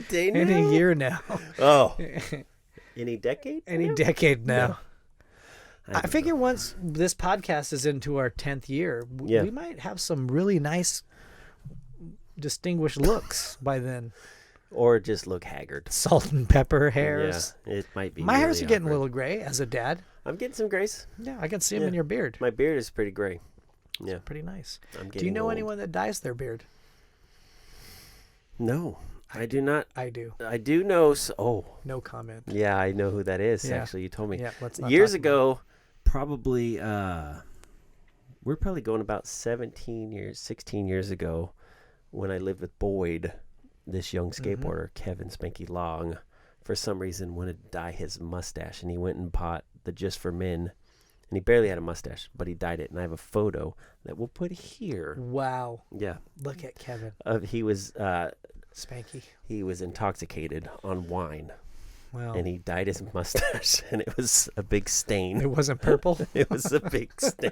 day now? any year now. Oh. Any decade? Any now? decade now. I I figure once this podcast is into our 10th year, we might have some really nice, distinguished looks by then. Or just look haggard. Salt and pepper hairs. Yeah, it might be. My hairs really are getting awkward. a little gray as a dad. I'm getting some grays. Yeah, I can see them Yeah. in your beard. My beard is pretty gray. Yeah. Pretty nice. I'm Do you getting know old. anyone that dyes their beard? No, I do not. I do. I do know. No comment. Yeah, I know who that is. Yeah. Actually, you told me. Yeah, let's not Years talk about ago, probably. We're probably going about 16 years ago, when I lived with Boyd, this young skateboarder, Kevin Spanky Long, for some reason wanted to dye his mustache, and he went and bought the Just for Men, and he barely had a mustache, but he dyed it, and I have a photo that we'll put here. Wow. Yeah, Look at Kevin. he was Spanky. he was intoxicated on wine, Wow. and he dyed his mustache, and it was a big stain. It wasn't purple? It was a big stain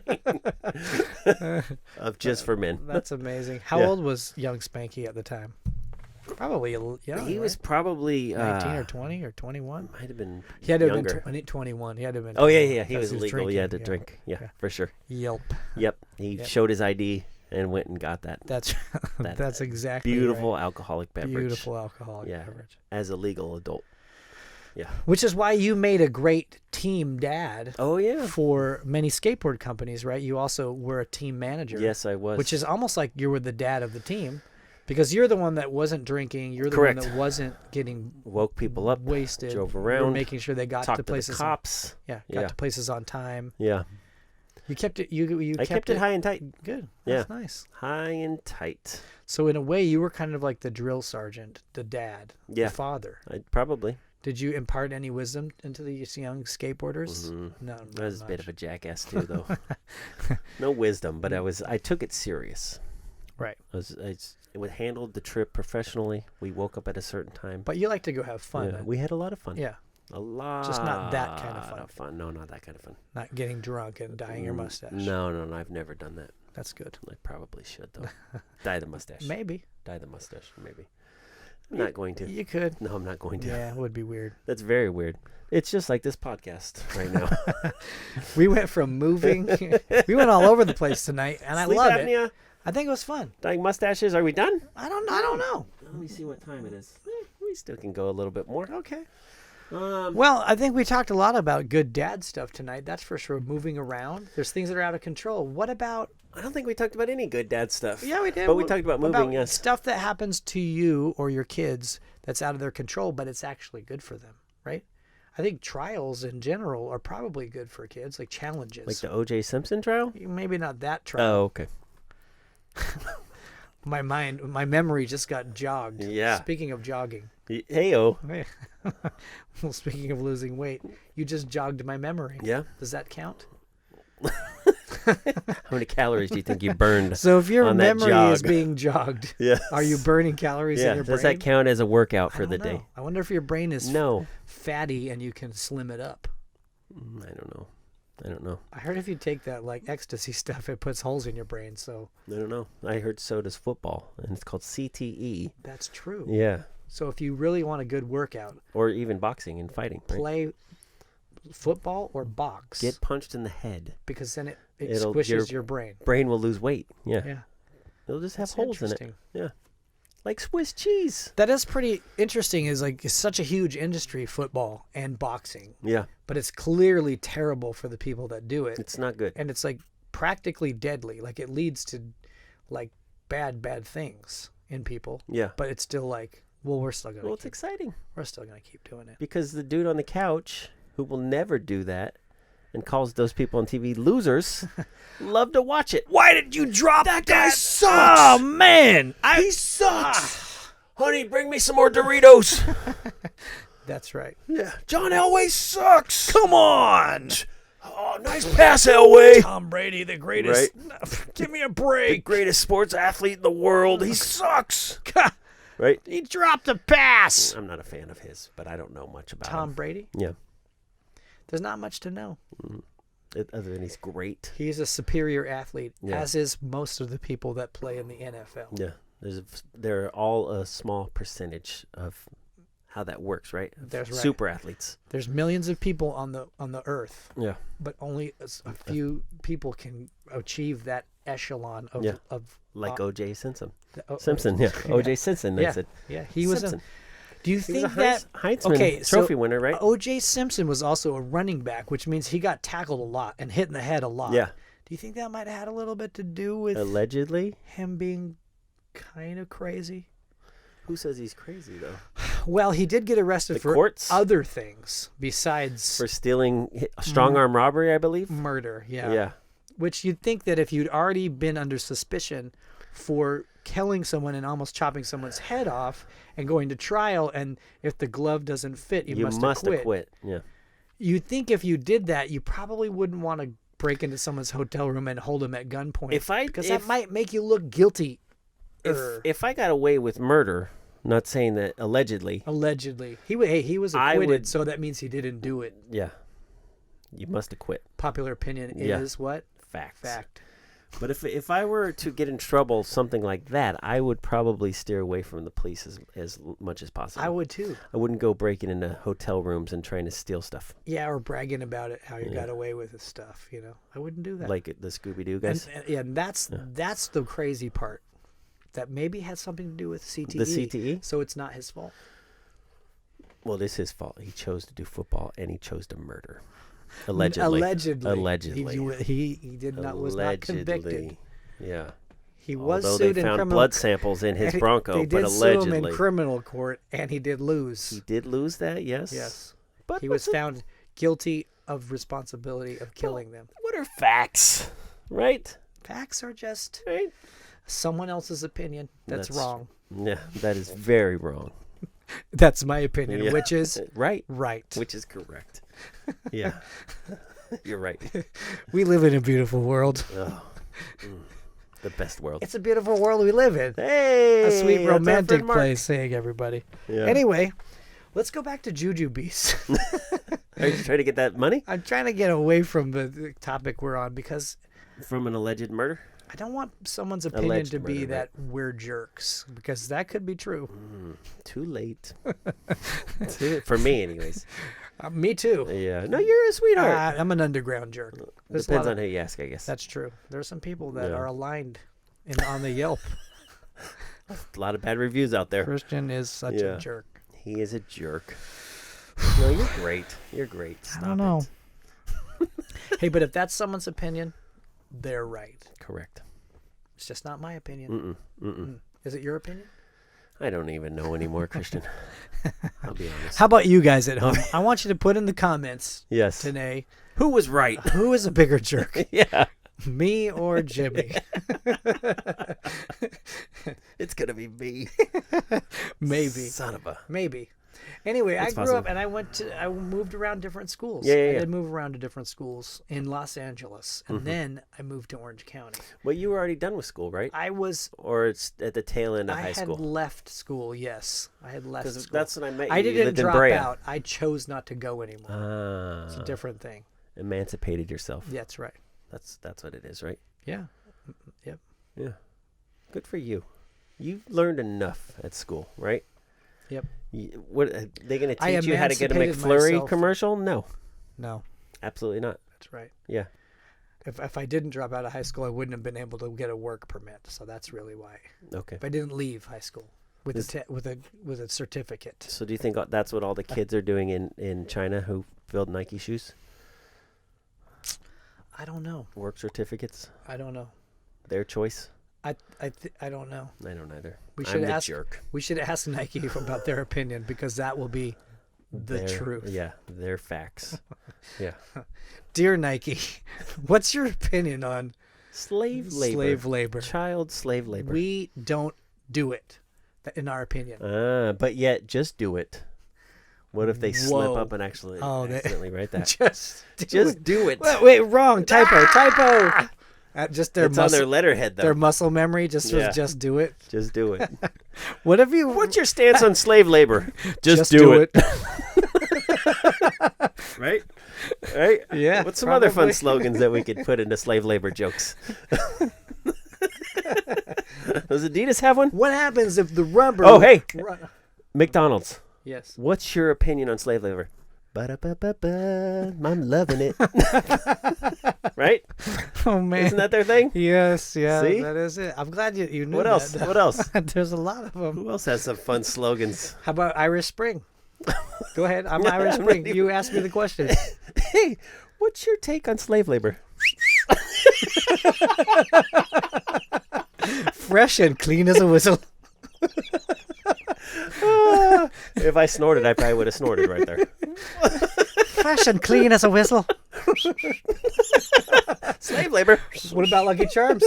of Just for Men. That's amazing. How Yeah. old was young Spanky at the time? Probably young. He was probably 19 or 20 or 21. might have been He had to have younger. been 21. He had to have been. Oh yeah, 21, yeah. He 'cause was legal. Yeah, to drinking, drink. Yeah, Yeah. for sure. Yelp. Yep. He Yep. showed his ID and went and got that That's That that's exactly beautiful right. alcoholic beverage Beautiful alcoholic Yeah. beverage. as a legal adult. Yeah. Which is why you made a great team dad Oh yeah. for many skateboard companies, right? You also were a team manager. Yes, I was. Which is almost like you were the dad of the team, because you're the one that wasn't drinking. You're the Correct. one that wasn't getting woke people up, wasted. drove You were around, making sure they got talked to to the places. cops. Got Yeah. to places on time. Yeah. You kept it. You I kept it high and tight. Good. Yeah. That's nice. High and tight. So in a way, you were kind of like the drill sergeant, the dad, Yeah. the father. Probably. Did you impart any wisdom into these young skateboarders? Mhm. No, I was a bit of a jackass too, though. No wisdom, but I took it serious. right. It handled the trip professionally. We woke up at a certain time. But you like to go have fun. Yeah, we had a lot of fun. Yeah, A lot. Just not that kind of fun. No, not that kind of fun. not getting drunk and dyeing your mustache. No, I've never done that. That's good. I probably should though. Dye the mustache. Maybe Dye the mustache, maybe. I'm not going to. you could. No, I'm not going to. Yeah, it would be weird. That's very weird. It's just like this podcast right now. We went from moving. We went all over the place tonight, and I Sleep love it. apnea, I think it was fun. dyeing mustaches. Are we done? I don't know. Let me see what time it is. We still can go a little bit more. Okay. Um, Well, I think we talked a lot about good dad stuff tonight. That's for sure. Moving around. There's things that are out of control. What about? I don't think we talked about any good dad stuff. Yeah, we did. But we talked about moving, yes. Stuff that happens to you or your kids that's out of their control, but it's actually good for them, right? I think trials in general are probably good for kids, like challenges. Like the O.J. Simpson trial? Maybe not that trial. Oh, okay. My memory just got jogged. Yeah. Speaking of jogging. Hey-o. Well, speaking of losing weight, you just jogged my memory. Yeah. Does that count? How many calories do you think you burned? So if your on that memory is jog. being jogged, Yes. are you burning calories Yeah. in your Does brain? that count as a workout I for the don't know. day? I wonder if your brain is No. fatty and you can slim it up. I don't know. I don't know. I heard if you take that like ecstasy stuff, it puts holes in your brain. So I don't know. I heard so does football, and it's called CTE. that's true. Yeah. So if you really want a good workout, Or even boxing and fighting. Right? play football or box. Get punched in the head. because then it It'll- squishes your brain. Brain will lose weight. Yeah. Yeah. It'll just have That's holes in it. interesting. Yeah. Like Swiss cheese. That is pretty interesting. Is like it's such a huge industry, football and boxing, Yeah. but it's clearly terrible for the people that do it, It's not good. and it's like practically deadly. Like it leads to like bad things in people. Yeah. But it's still like, well, we're still Well, gonna it's exciting we're still gonna keep doing it. because the dude on the couch who will never do that and calls those people on TV losers love to watch it. Why did you drop that? guy sucks. Oh, man. He sucks. Honey, bring me some more Doritos. That's right. Yeah. John Elway sucks. Come on. Oh, nice pass, Elway. Tom Brady, the greatest. Give me a The break. greatest sports athlete in the world. He sucks. right? He dropped a pass. I'm not a fan of his, but I don't know much about Tom him. Brady? Yeah. There's not much to know. Other than he's great. He's a superior athlete, Yeah. as is most of the people that play in the NFL. Yeah. They're all a small percentage of how that works, right? That's right. Super athletes. There's millions of people on the earth, Yeah. but only a few people can achieve that echelon of Yeah. of Like O.J. Simpson. oh, Simpson, yeah. O.J. Simpson, Yeah. that's it. Yeah, he was Simpson. do you He was think a that Heisman Trophy winner, right? O.J. Simpson was also a running back, which means he got tackled a lot and hit in the head a lot. Yeah. Do you think that might have had a little bit to do with Allegedly. him being kind of crazy? Who says he's crazy, though? Well, he did get arrested The for courts? other things besides For stealing strong arm robbery, I believe. murder. Yeah. Yeah. Which you'd think that if you'd already been under suspicion for killing someone and almost chopping someone's head off and going to trial, and if the glove doesn't fit, you must acquit. Yeah. You'd think if you did that, you probably wouldn't want to break into someone's hotel room and hold them at gunpoint. Because that might make you look guilty. If I got away with murder, not saying that allegedly. Allegedly. He was acquitted, so that means he didn't do it. Yeah. You must acquit. Popular opinion Yeah. is what? Facts. Fact. But if I were to get in trouble, something like that, I would probably steer away from the police as much as possible. I would too. I wouldn't go breaking into hotel rooms and trying to steal stuff. Yeah, or bragging about it, how you got away with this stuff, I wouldn't do that. Like the Scooby-Doo guys. And that's the crazy part. That maybe has something to do with CTE. The CTE? So it's not his fault. Well, it is his fault. He chose to do football, and he chose to murder. Allegedly. He did not was not convicted. Yeah. He was Although sued they in found criminal blood samples in his Bronco, they but did allegedly sue him in criminal court, and he did lose. he did lose that. Yes. Yes, But he was found guilty of responsibility of killing them. What are facts? Right. Facts are just Right. someone else's opinion. That's wrong. Yeah, that is very wrong. That's my opinion, Yeah. which is right. right. Which is correct. Yeah. You're right. We live in a beautiful world. Oh, the best world. It's a beautiful world we live in. Hey, A sweet that's our romantic friend Mark. place, saying everybody. Yeah. Anyway, let's go back to Juju Beast. Are you trying to get that money I'm trying to get away from the topic we're on because from an alleged murder? I don't want someone's opinion Alleged to be murder, that we're jerks, because that could be true. Too late. For me, anyways. Me too. Yeah. No, you're a sweetheart. I'm an underground jerk. There's a lot Depends of- on who you ask, I guess. That's true. There's some people that Yeah. are aligned on the Yelp. A lot of bad reviews out there. Christian is such Yeah. a jerk. He is a jerk. No, you're great. You're great. Stop I don't know. it. Hey, but if that's someone's opinion, they're right. Correct. It's just not my opinion. Is it your opinion? I don't even know anymore, Christian. I'll be honest. How about you guys at home? I want you to put in the comments Yes. today, Who was right? who is a bigger jerk, Yeah. me or Jimmy? It's going to be me. Maybe. Son of a. Maybe. Anyway, I It's grew possible. up and I moved around different schools. Yeah, yeah, I yeah. did move around to different schools in Los Angeles, and then I moved to Orange County. Well, you were already done with school, right? I was Or it's at the tail end of I high had school? left school. Yes, I had left Because school. that's when I met you. I You didn't lived in drop Brea. out. I chose not to go anymore. Ah. It's a different thing. Emancipated yourself. Yeah, that's right. That's what it is, right? Yeah. Yep. Yeah. Good for you. You've learned enough at school, right? Yep. What are they going to I teach you how to get a emancipated McFlurry myself. commercial? No, No, absolutely not. that's right. Yeah. If I didn't drop out of high school, I wouldn't have been able to get a work permit. So that's really why. Okay. If I didn't leave high school with with a certificate. So do you think that's what all the kids are doing in China who build Nike shoes? I don't know. Work certificates? I don't know. Their choice? I don't know. I don't either. We I'm should the ask. jerk. We should ask Nike about their opinion, because that will be the Their- truth. Yeah, their facts. Yeah. Dear Nike, what's your opinion on Slave labor. slave labor? Child slave labor. We don't do it, in our opinion. But yet, just do it. What if they slip Whoa. up and actually Oh, accidentally write that? Just Just do it. Wait, wrong. Typo. Just their It's on their letterhead, though. their muscle memory. Just do it. Just do it. Whatever you. What's your stance on slave labor? Just do it. Right? Right? Yeah. What's some other fun probably. slogans that we could put into slave labor jokes? Does Adidas have one? What happens if the rubber? Oh, hey. McDonald's. Yes. What's your opinion on slave labor? Ba-da-ba-ba-ba. I'm loving it. Right? Oh man. Isn't that their thing? Yes. Yeah. See? That is it. I'm glad you knew What else? that. What else? There's a lot of them. Who else has some fun slogans? How about Irish Spring? Go ahead. I'm Yeah, Irish I'm Spring. not You asked me the question. Hey, what's your take on slave labor? Fresh and clean as a whistle. If I snorted, I probably would have snorted right there. Fresh and clean as a whistle. Slave labor. What about Lucky Charms?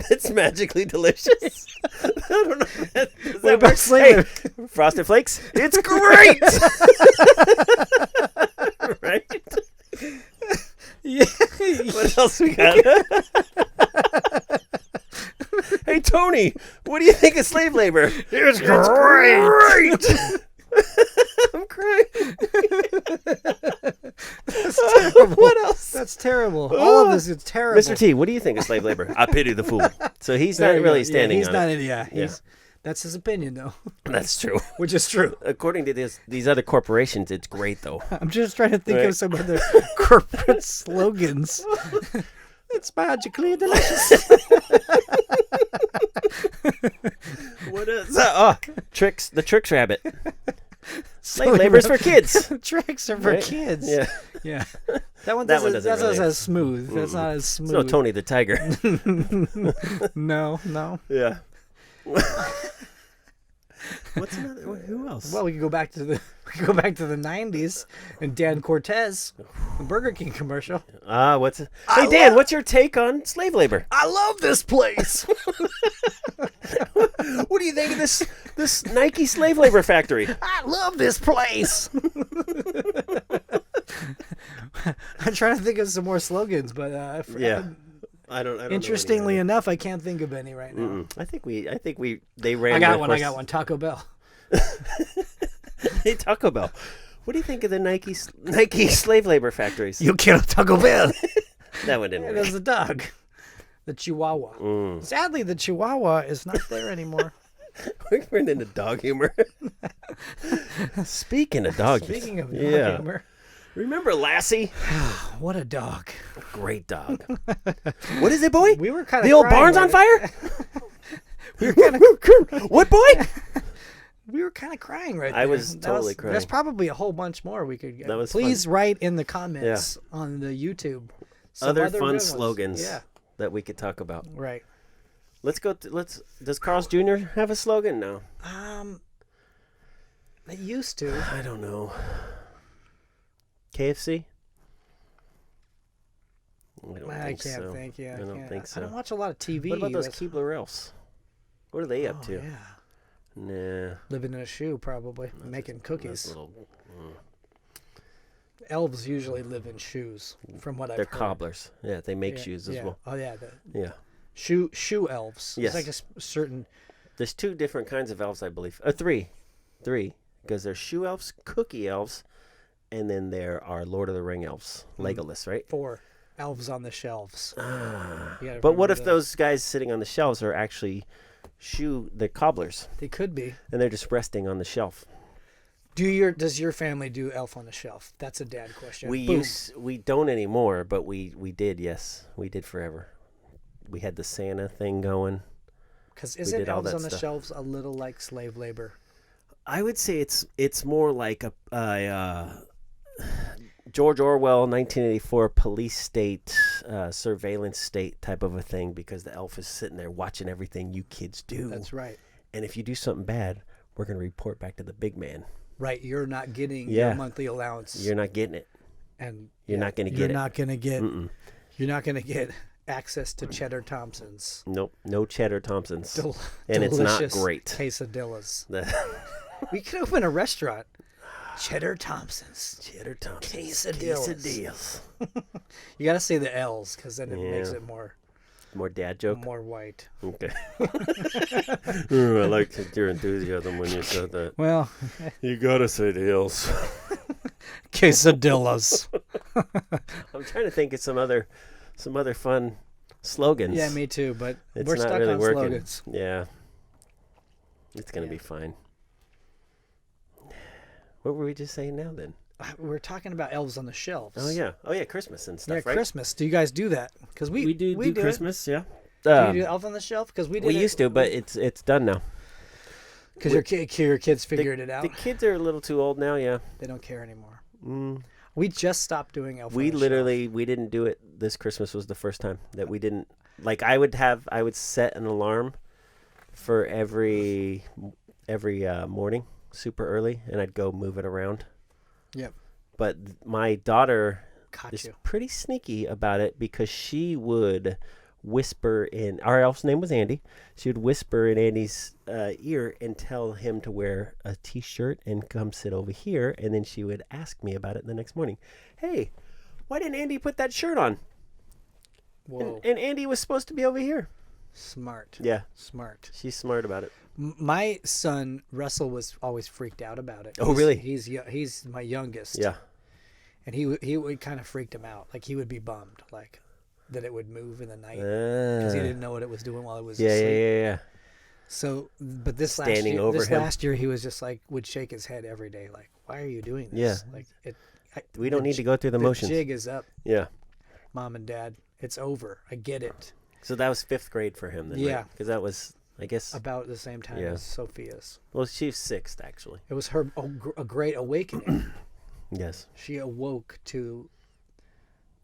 It's magically delicious. I don't know. Does What that about work? slave? Hey, Frosted Flakes. It's great. Right? Yeah. What else we got? Hey, Tony, what do you think of slave labor? It's great. I'm crying. That's terrible. What else? That's terrible. All of this is terrible. Mr. T, what do you think of slave labor? I pity the fool. So he's There not you really go. standing he's on not it. in, yeah. Yeah. That's his opinion, though, That's true. which is true. According to these other corporations, it's great, though. I'm just trying to think Right. of some other corporate slogans. It's magically delicious. What is that? Oh, tricks. The tricks rabbit. Slave labor's for kids. Tricks are for Right? kids. Yeah. Yeah. That one That one doesn't, doesn't that's really- not as smooth. That's not as It's smooth. no Tony the Tiger. No. Yeah. What's another? Who else? Well, we could go back to the 90s and Dan Cortez, the Burger King commercial. What's? Hey Dan, what's your take on slave labor? I love this place. What do you think of this Nike slave labor factory? I love this place. I'm trying to think of some more slogans, but Yeah. I don't know interestingly any. enough, I can't think of any right now. I think they ran. I got their course. one. Taco Bell. Hey, Taco Bell. What do you think of the Nike slave labor factories? You kill Taco Bell. That one didn't work. There's a dog, the Chihuahua. Sadly, the Chihuahua is not there anymore. We're getting into dog humor. Speaking of dog Speaking of dog yeah. humor, Remember Lassie? what a dog. Great dog. What is it, boy? We were kind of The old barn's on fire? We were kind of What, boy? we were kind of crying right there. I was totally crying. There's probably a whole bunch more we could get. That was Please write in the comments on the YouTube. some Other good fun ones. slogans Yeah, that we could talk about. right. Let's go. Does Carl's Jr. have a slogan? No. They used to. I don't know. KFC? I can't think. Yeah, I don't can't. think so. I don't watch a lot of TV. What about those US Keebler Elves? What are they up to? Yeah, Nah. living in a shoe, probably making That's cookies. little, Elves usually live in shoes, from what I've they're heard. cobblers. Yeah, they make Yeah, shoes as yeah. well. Oh yeah, Yeah. shoe elves. Yes. It's like a certain. There's 2 different kinds of elves, I believe. 3. 3. Because there's shoe elves, cookie elves, and then there are Lord of the Ring elves. Legolas, right? 4 elves on the shelves. You gotta But what remember if that. those guys sitting on the shelves are actually the cobblers, They could be. and they're just resting on the shelf? Does your family do Elf on the Shelf? That's a dad question. Boom. We don't anymore, but we did. Yes, we did forever. We had the Santa thing going. Because isn't did all Elves that on the stuff. Shelves a little like slave labor? I would say it's more like a George Orwell 1984 police state, surveillance state type of a thing, because the elf is sitting there watching everything you kids do. That's right. And if you do something bad, we're going to report back to the big man. Right. You're not getting Yeah. your monthly allowance. You're not getting it. and You're not going to You're get it. not gonna get. Mm-mm. You're not gonna get access to Cheddar Thompson's. Nope. No Cheddar Thompsons. Del- And it's not delicious great. quesadillas. The- We could open a restaurant. Cheddar Thompson's. Cheddar Thompson. Quesadillas. You gotta say the L's because then it makes it more dad joke. more white. Okay. Ooh, I liked your enthusiasm when you said that. Well, You gotta say the L's. quesadillas. I'm trying to think of some other fun slogans. Yeah, me too. But It's we're not stuck really on working. slogans. Yeah. It's gonna be fine. What were we just saying now then? We're talking about elves on the shelves. Oh yeah, Christmas and stuff, Yeah, right? Christmas. Do you guys do that? Because we do it. Christmas, yeah. Do you do elf on the shelf? Because we did. We used to, but it's done now. Because your kids figured it out. The kids are a little too old now, yeah. They don't care anymore. Mm. We just stopped doing elf. We on the literally we didn't do it. This Christmas was the first time that we didn't. Like I would set an alarm for every morning, super early, and I'd go move it around. Yep. But my daughter Caught is you. pretty sneaky about it because she would whisper in our elf's name was Andy. She would whisper in Andy's ear and tell him to wear a T-shirt and come sit over here, and then she would ask me about it the next morning. Hey, why didn't Andy put that shirt on? Whoa. And Andy was supposed to be over here. Smart. Yeah, Smart. she's smart about it. My son Russell was always freaked out about it. Oh, really? He's my youngest. Yeah. And he would kind of freaked him out. Like he would be bummed, like that it would move in the night because he didn't know what it was doing while it was asleep. Yeah. So, but this Standing over him. last year, he was just like would shake his head every day, like, "Why are you doing this?" Yeah. Like it. We don't need to go through the motions. The jig is up, Yeah. Mom and Dad. It's over. I get it. So that was 5th grade for him then, Yeah. Because that was, I guess, About the same time Yeah. as Sophia's. well, she's 6th, actually. It was her a great awakening. Yes. She awoke to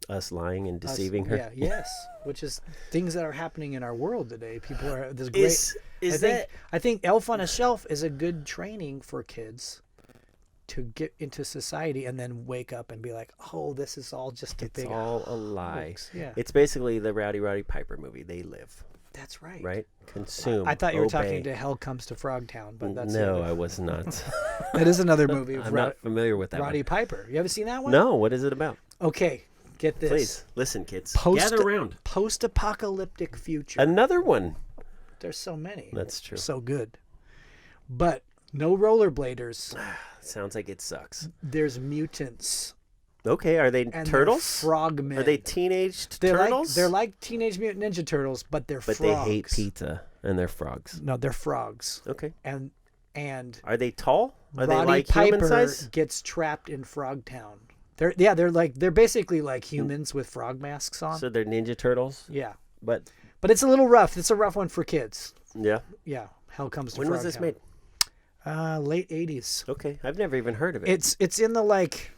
Us lying and us- deceiving her. Yeah, yes, which is things that are happening in our world today. People are this great. I think Elf on a Shelf is a good training for kids to get into society and then wake up and be like, oh, this is all just a It's big all a lie. hoax. Yeah, It's basically the Rowdy Piper movie. They live, that's right. right? Consume. I thought you were obey. talking to Hell Comes to Frogtown, but that's No, I was not. that is another movie of I'm not familiar with that Roddy one. Piper. You ever seen that one? No, what is it about? Okay, get this. Please, listen, kids. Post- Gather around. Post-apocalyptic future. Another one. There's so many. That's true. So good. But no rollerbladers. Sounds like it sucks. There's mutants. Okay, are they And turtles? Frogmen. Are they teenage They're turtles? they're like Teenage Mutant Ninja Turtles, but they're but frogs. they hate pizza and they're frogs. No, they're frogs. Okay. And Are they tall? Are they Roddy like Piper human size? gets trapped in Frogtown. They're basically like humans with frog masks on. So they're Ninja Turtles? Yeah. But But it's a little rough. It's a rough one for kids. yeah. Yeah. Hell Comes to When was this Frogtown. made? Late 80s. Okay, I've never even heard of it. It's in the like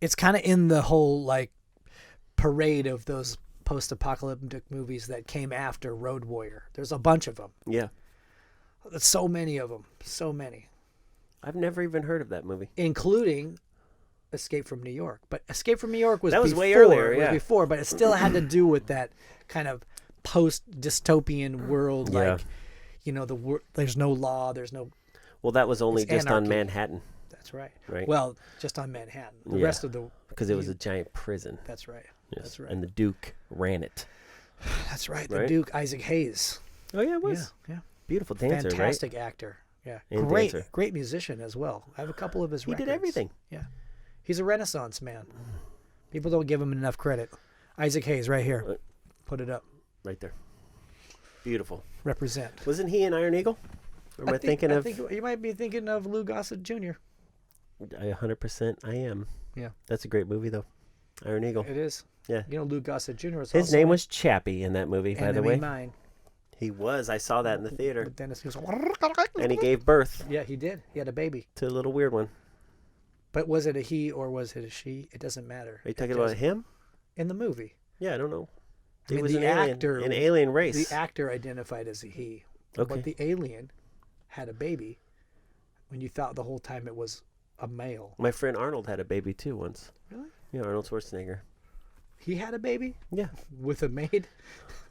it's kind of in the whole like parade of those post-apocalyptic movies that came after Road Warrior. There's a bunch of them. Yeah. There's so many of them. So many. I've never even heard of that movie. Including Escape from New York. But Escape from New York was That was before, way earlier, it was yeah. before, but it still had to do with that kind of post-dystopian world Yeah. like there's no law, there's no Well, that was only It's just on anarchy. Manhattan, that's right. right? Well, just on Manhattan. The Yeah. rest of the Because it was a giant prison. That's right. Yes. That's right. And the Duke ran it. That's right. The Right? Duke, Isaac Hayes. Oh, yeah, it was. Yeah. Beautiful dancer, Fantastic actor. Yeah. And great, dancer. great musician as well. I have a couple of his He records. did everything. Yeah. He's a Renaissance man. People don't give him enough credit. Isaac Hayes, right here. Put it up. Right there. Beautiful. Represent. Wasn't he in Iron Eagle? Or am I thinking I of... think you might be thinking of Lou Gossett Jr. 100% I am. Yeah. That's a great movie, though. Iron Eagle. It is. Yeah. You know, Lou Gossett Jr. is His also name in was Chappie in that movie, by the Enemy way. Mine. He was. I saw that in the theater. With Dennis Hughes. And he gave birth Yeah, he did. He had a baby. to a little weird one. But was it a he or was it a she? It doesn't matter. Are you talking about him? In the movie. Yeah, I don't know. I He mean, was the an alien, actor- an alien race. The actor identified as a he. Okay. But the alien had a baby when you thought the whole time it was a male. My friend Arnold had a baby, too, once. Really? Yeah, Arnold Schwarzenegger. He had a baby Yeah. with a maid?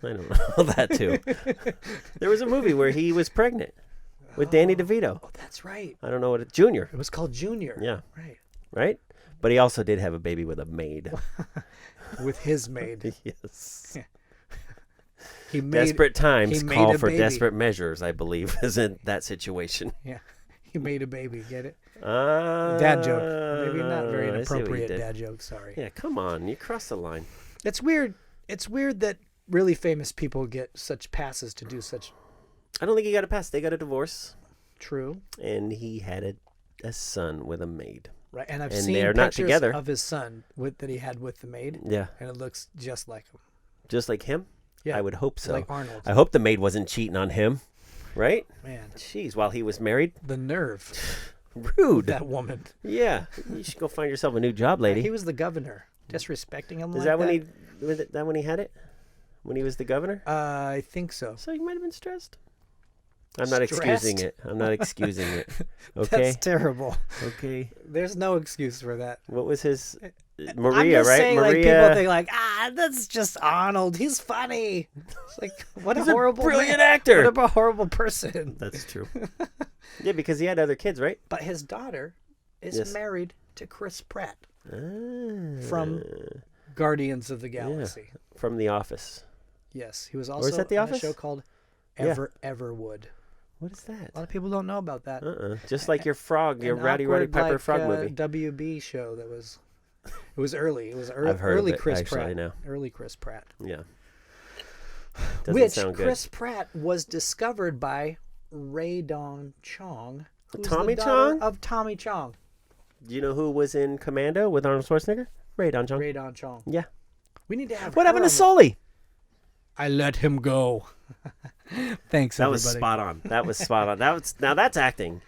I don't know that, too. There was a movie where he was pregnant. with Danny DeVito. Oh, that's right. I don't know what Junior. It was called Junior. Yeah. Right. Right? But he also did have a baby with a maid. With his maid. Yes. He made, Desperate times he made call a for baby. desperate measures, I believe, is in that situation. Yeah. He made a baby. Get it? Dad Dad joke. Maybe not very I see what you inappropriate did. dad joke. Sorry. Yeah, come on. You crossed the line. It's weird. It's weird that really famous people get such passes to do such I don't think he got a pass. They got a divorce, true. and he had a son with a maid. Right. And I've And seen they're not pictures together. of his son that he had with the maid, Yeah. and it looks just like him. Just like him? Yeah. I would hope so. Like Arnold. I hope the maid wasn't cheating on him. Right? Man, Jeez, while he was married? the nerve. Rude. That woman. Yeah. You should go find yourself a new job, lady. He was the governor. Disrespecting him Is like that when he had it? When he was the governor? I think so. So you might have been stressed. I'm not Stressed? excusing it. I'm not excusing it. Okay? That's terrible. Okay. There's no excuse for that. What was his I'm Maria, just right? saying, like, Maria. people think like, that's just Arnold. He's funny. It's like, what He's a horrible, brilliant man. actor. What a horrible person. That's true. Yeah, because he had other kids, right? But his daughter is Yes. married to Chris Pratt Ah. from Guardians of the Galaxy. From The Office. Yes, he was also is that The on Office? a show called Yeah. Everwood. What is that? A lot of people don't know about that. Just like your frog, your An Rowdy Roddy awkward, Piper like, frog movie. WB show that was. It was early. It was I've heard early of it, Chris actually, Pratt. now. Early Chris Pratt. Yeah. Doesn't Which sound good. Chris Pratt was discovered by Ray Don Chong, who's Tommy the daughter Chong? of Tommy Chong. Do you know who was in Commando with Arnold Schwarzenegger? Ray Don Chong. Ray Don Chong. Yeah. We need to have. What her happened to on Sully? I let him go. Thanks, That was everybody. spot on. That was spot on. Now that's acting.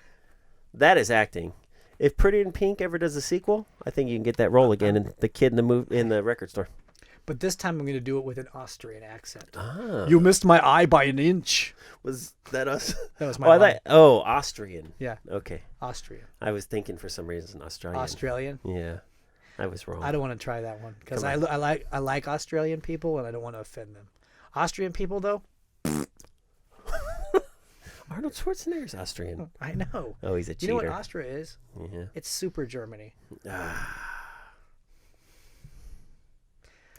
That is acting. If Pretty in Pink ever does a sequel, I think you can get that role again in the kid in the record store. But this time I'm going to do it with an Austrian accent. Ah. You missed my eye by an inch. Was that us? That was my line. Austrian. Yeah, Okay. Austrian. I was thinking for some reason Australian. Australian. Yeah. I was wrong. I don't want to try that one because I Come like Australian people and I don't want to offend them. Austrian people though, Arnold Schwarzenegger's Austrian. I know. Oh, he's a You cheater. know what Austria is? Yeah. It's super Germany.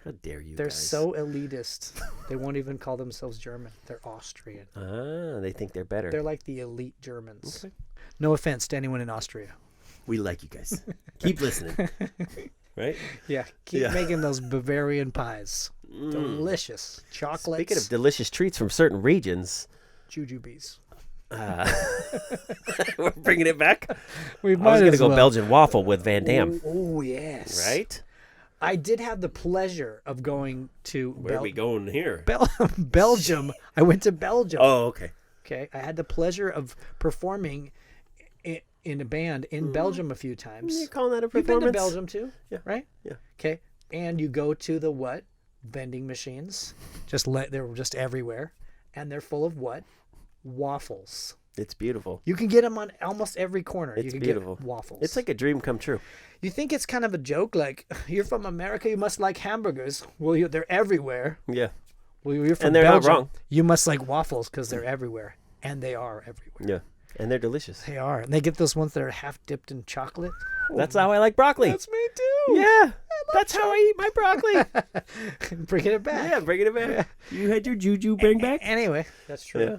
How dare you They're guys. so elitist. They won't even call themselves German. They're Austrian. They think they're better. They're like the elite Germans. Okay. No offense to anyone in Austria. We like you guys. Keep listening. Right? Yeah, keep Yeah. making those Bavarian pies. Delicious. Chocolates. Speaking of delicious treats from certain regions, jujubes. we're bringing it back. We I was might going to as go well. Belgian waffle with Van Damme. Oh, yes. Right? I did have the pleasure of going to Where are we going here? Belgium. I went to Belgium. Oh, okay. Okay. I had the pleasure of performing in a band in Belgium a few times. You're calling that a You've performance? been to Belgium too? Yeah. Right? Yeah. Okay. And you go to the what? Vending machines. They're just everywhere. And they're full of what? Waffles. It's beautiful. You can get them on almost every corner. It's you can beautiful. get waffles. It's like a dream come true. You think it's kind of a joke, like, you're from America, you must like hamburgers. Well, they're everywhere. Yeah. Well, you're from And they're not Belgium. wrong. You must like waffles because they're everywhere. And they are everywhere. Yeah. And they're delicious. They are. And they get those ones that are half dipped in chocolate. That's how I like broccoli. That's me too. Yeah. That's how I eat my broccoli. Bringing it back. Yeah, bring it back. You had your juju bring back? Anyway, that's true. Yeah.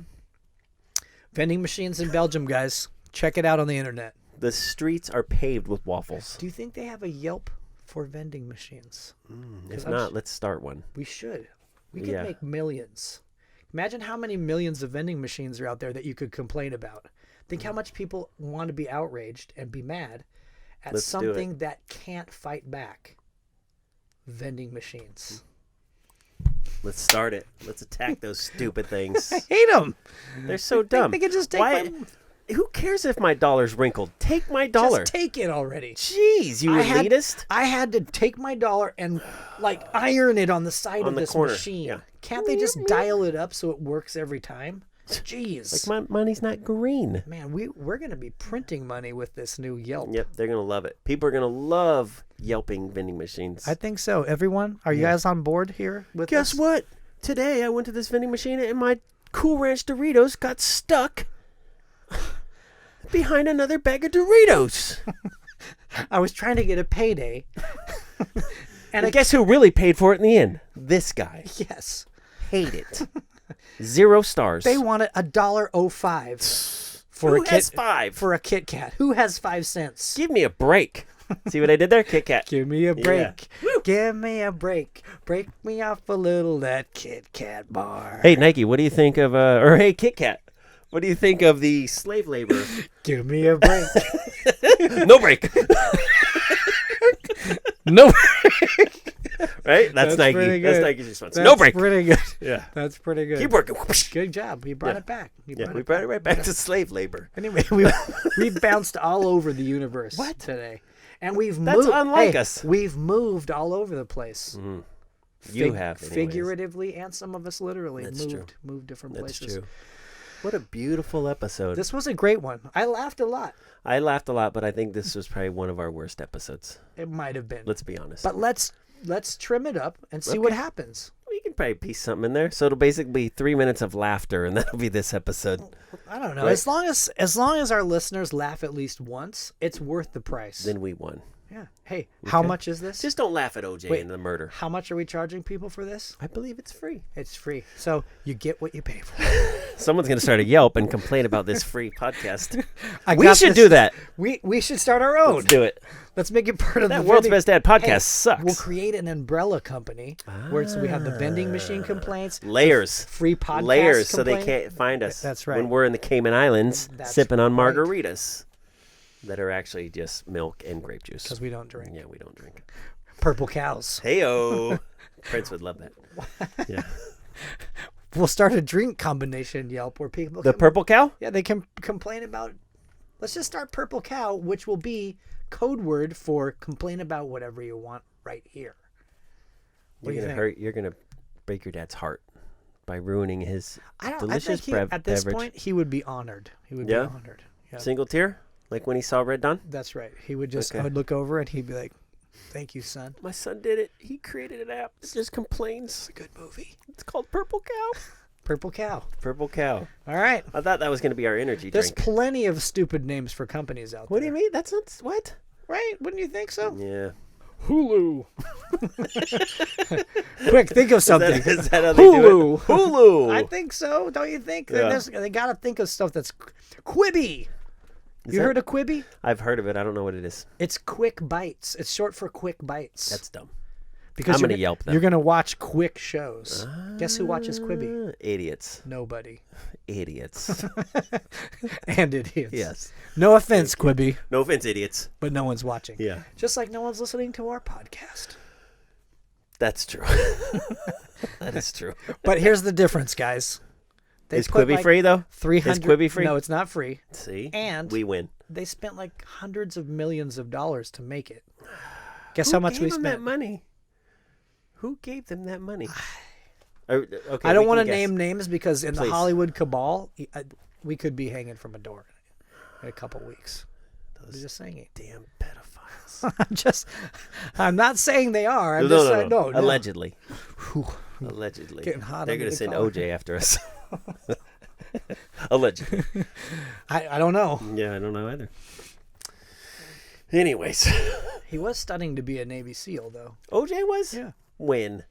Vending machines in Belgium, guys. Check it out on the internet. The streets are paved with waffles. Do you think they have a Yelp for vending machines? If not, let's start one. We should. We could Yeah. make millions. Imagine how many millions of vending machines are out there that you could complain about. Think how much people want to be outraged and be mad at Let's do it. something that can't fight back. Vending machines. Let's start it. Let's attack those stupid things. I hate them. They're so dumb. They could just take Why? my... Who cares if my dollar's wrinkled? Take my dollar. Just take it already. Jeez, you elitist. I had to take my dollar and like iron it on the side On of the this corner, machine. yeah. Can't they just dial it up so it works every time? Jeez. Like my money's not green. Man, we're going to be printing money with this new Yelp. Yep, they're going to love it. People are going to love Yelping vending machines. I think so. Everyone, are you guys on board here with Guess this? what? Today I went to this vending machine and my Cool Ranch Doritos got stuck behind another bag of Doritos. I was trying to get a payday. And guess who really paid for it in the end? This guy. Yes. Hate it. 0 stars. They wanted $1.05 for Who has 5? for a Kit Kat. Who has 5 cents? Give me a break. See what I did there? Kit Kat. Give me a break. Give me a break. Break me off a little that Kit Kat bar. Hey, Nike, what do you think of, or hey, Kit Kat, what do you think of the slave labor? Give me a break. No break. No break. Right? That's Nike. pretty good. That's Nike's response. That's No break. pretty good. Yeah. That's pretty good. Keep working. Good job. You brought it back. We brought it right back to slave labor. Anyway, we've bounced all over the universe today. And we've That's moved. unlike us. We've moved all over the place. You have, anyways. Figuratively, and some of us literally That's true. moved different That's places. true. What a beautiful episode. This was a great one. I laughed a lot. I laughed a lot, but I think this was probably one of our worst episodes. It might have been. Let's be honest. But let's trim it up and see what happens. We can probably piece something in there. So it'll basically be 3 minutes of laughter, and that'll be this episode. I don't know. Right. As long as our listeners laugh at least once, it's worth the price. Then we won. Yeah. Hey, how much is this? Just don't laugh at OJ and the murder. How much are we charging people for this? I believe it's free. It's free. So you get what you pay for. Someone's going to start a Yelp and complain about this free podcast. I We got should this. do that. We should start our own. Let's do it. Let's make it part of That the World's vending- Best Dad podcast Hey, sucks. We'll create an umbrella company where we have the vending machine complaints, Layers. free podcast Layers so they complaint. can't find us. That's right. When we're in the Cayman Islands That's sipping on right. margaritas that are actually just milk and grape juice. Because we don't drink. Yeah, we don't drink. Purple cows. Hey-o. Prince would love that. Yeah. We'll start a drink combination Yelp where people The can, purple cow? yeah, they can complain about. Let's just start Purple Cow, which will be code word for complain about whatever you want right here. What do you think? You're gonna break your dad's heart by ruining his I delicious think at this beverage. point he would be honored. He would be Yeah? honored. Yeah. Single tear, like when he saw Red Dawn. That's right. He would just Okay. I would look over and he'd be like, "Thank you, son. My son did it. He created an app that just complains. It's a good movie." It's called Purple Cow. Purple Cow. Purple Cow. All right. I thought that was gonna be our energy There's drink. plenty of stupid names for companies out there. What do you mean? That's not what? Right? Wouldn't you think so? Yeah. Hulu. Quick, think of something. Is that how they do it? Hulu. Hulu. I think so. Don't you think? Yeah. They got to think of stuff that's Quibi. You heard of Quibi? I've heard of it. I don't know what it is. It's Quick Bites. It's short for Quick Bites. That's dumb. because I'm you're gonna Yelp them. You're gonna watch quick shows. Guess who watches Quibi? Idiots. Nobody. Idiots. And idiots. Yes. No offense, Quibi, No offense, idiots. but no one's watching. Yeah. Just like no one's listening to our podcast. That's true. That is true. But here's the difference, guys. They Is put Quibi free though? 300. Is Quibi free? No, it's not free. See? And we win. they spent like hundreds of millions of dollars to make it. Guess Who how much gave we them spent? that money? Who gave them that money? Okay, I don't we want to can guess. name names because in the Please. Hollywood cabal, we could be hanging from a door in a couple weeks. I'm just saying it. Damn pedophiles. I'm not saying they are. I'm No, just no, saying, no. no. Allegedly. Whew. Allegedly. Getting hot They're under going to the send collar. OJ after us. Allegedly. I don't know. Yeah, I don't know either. Anyways. He was studying to be a Navy SEAL, though. OJ was? Yeah. When?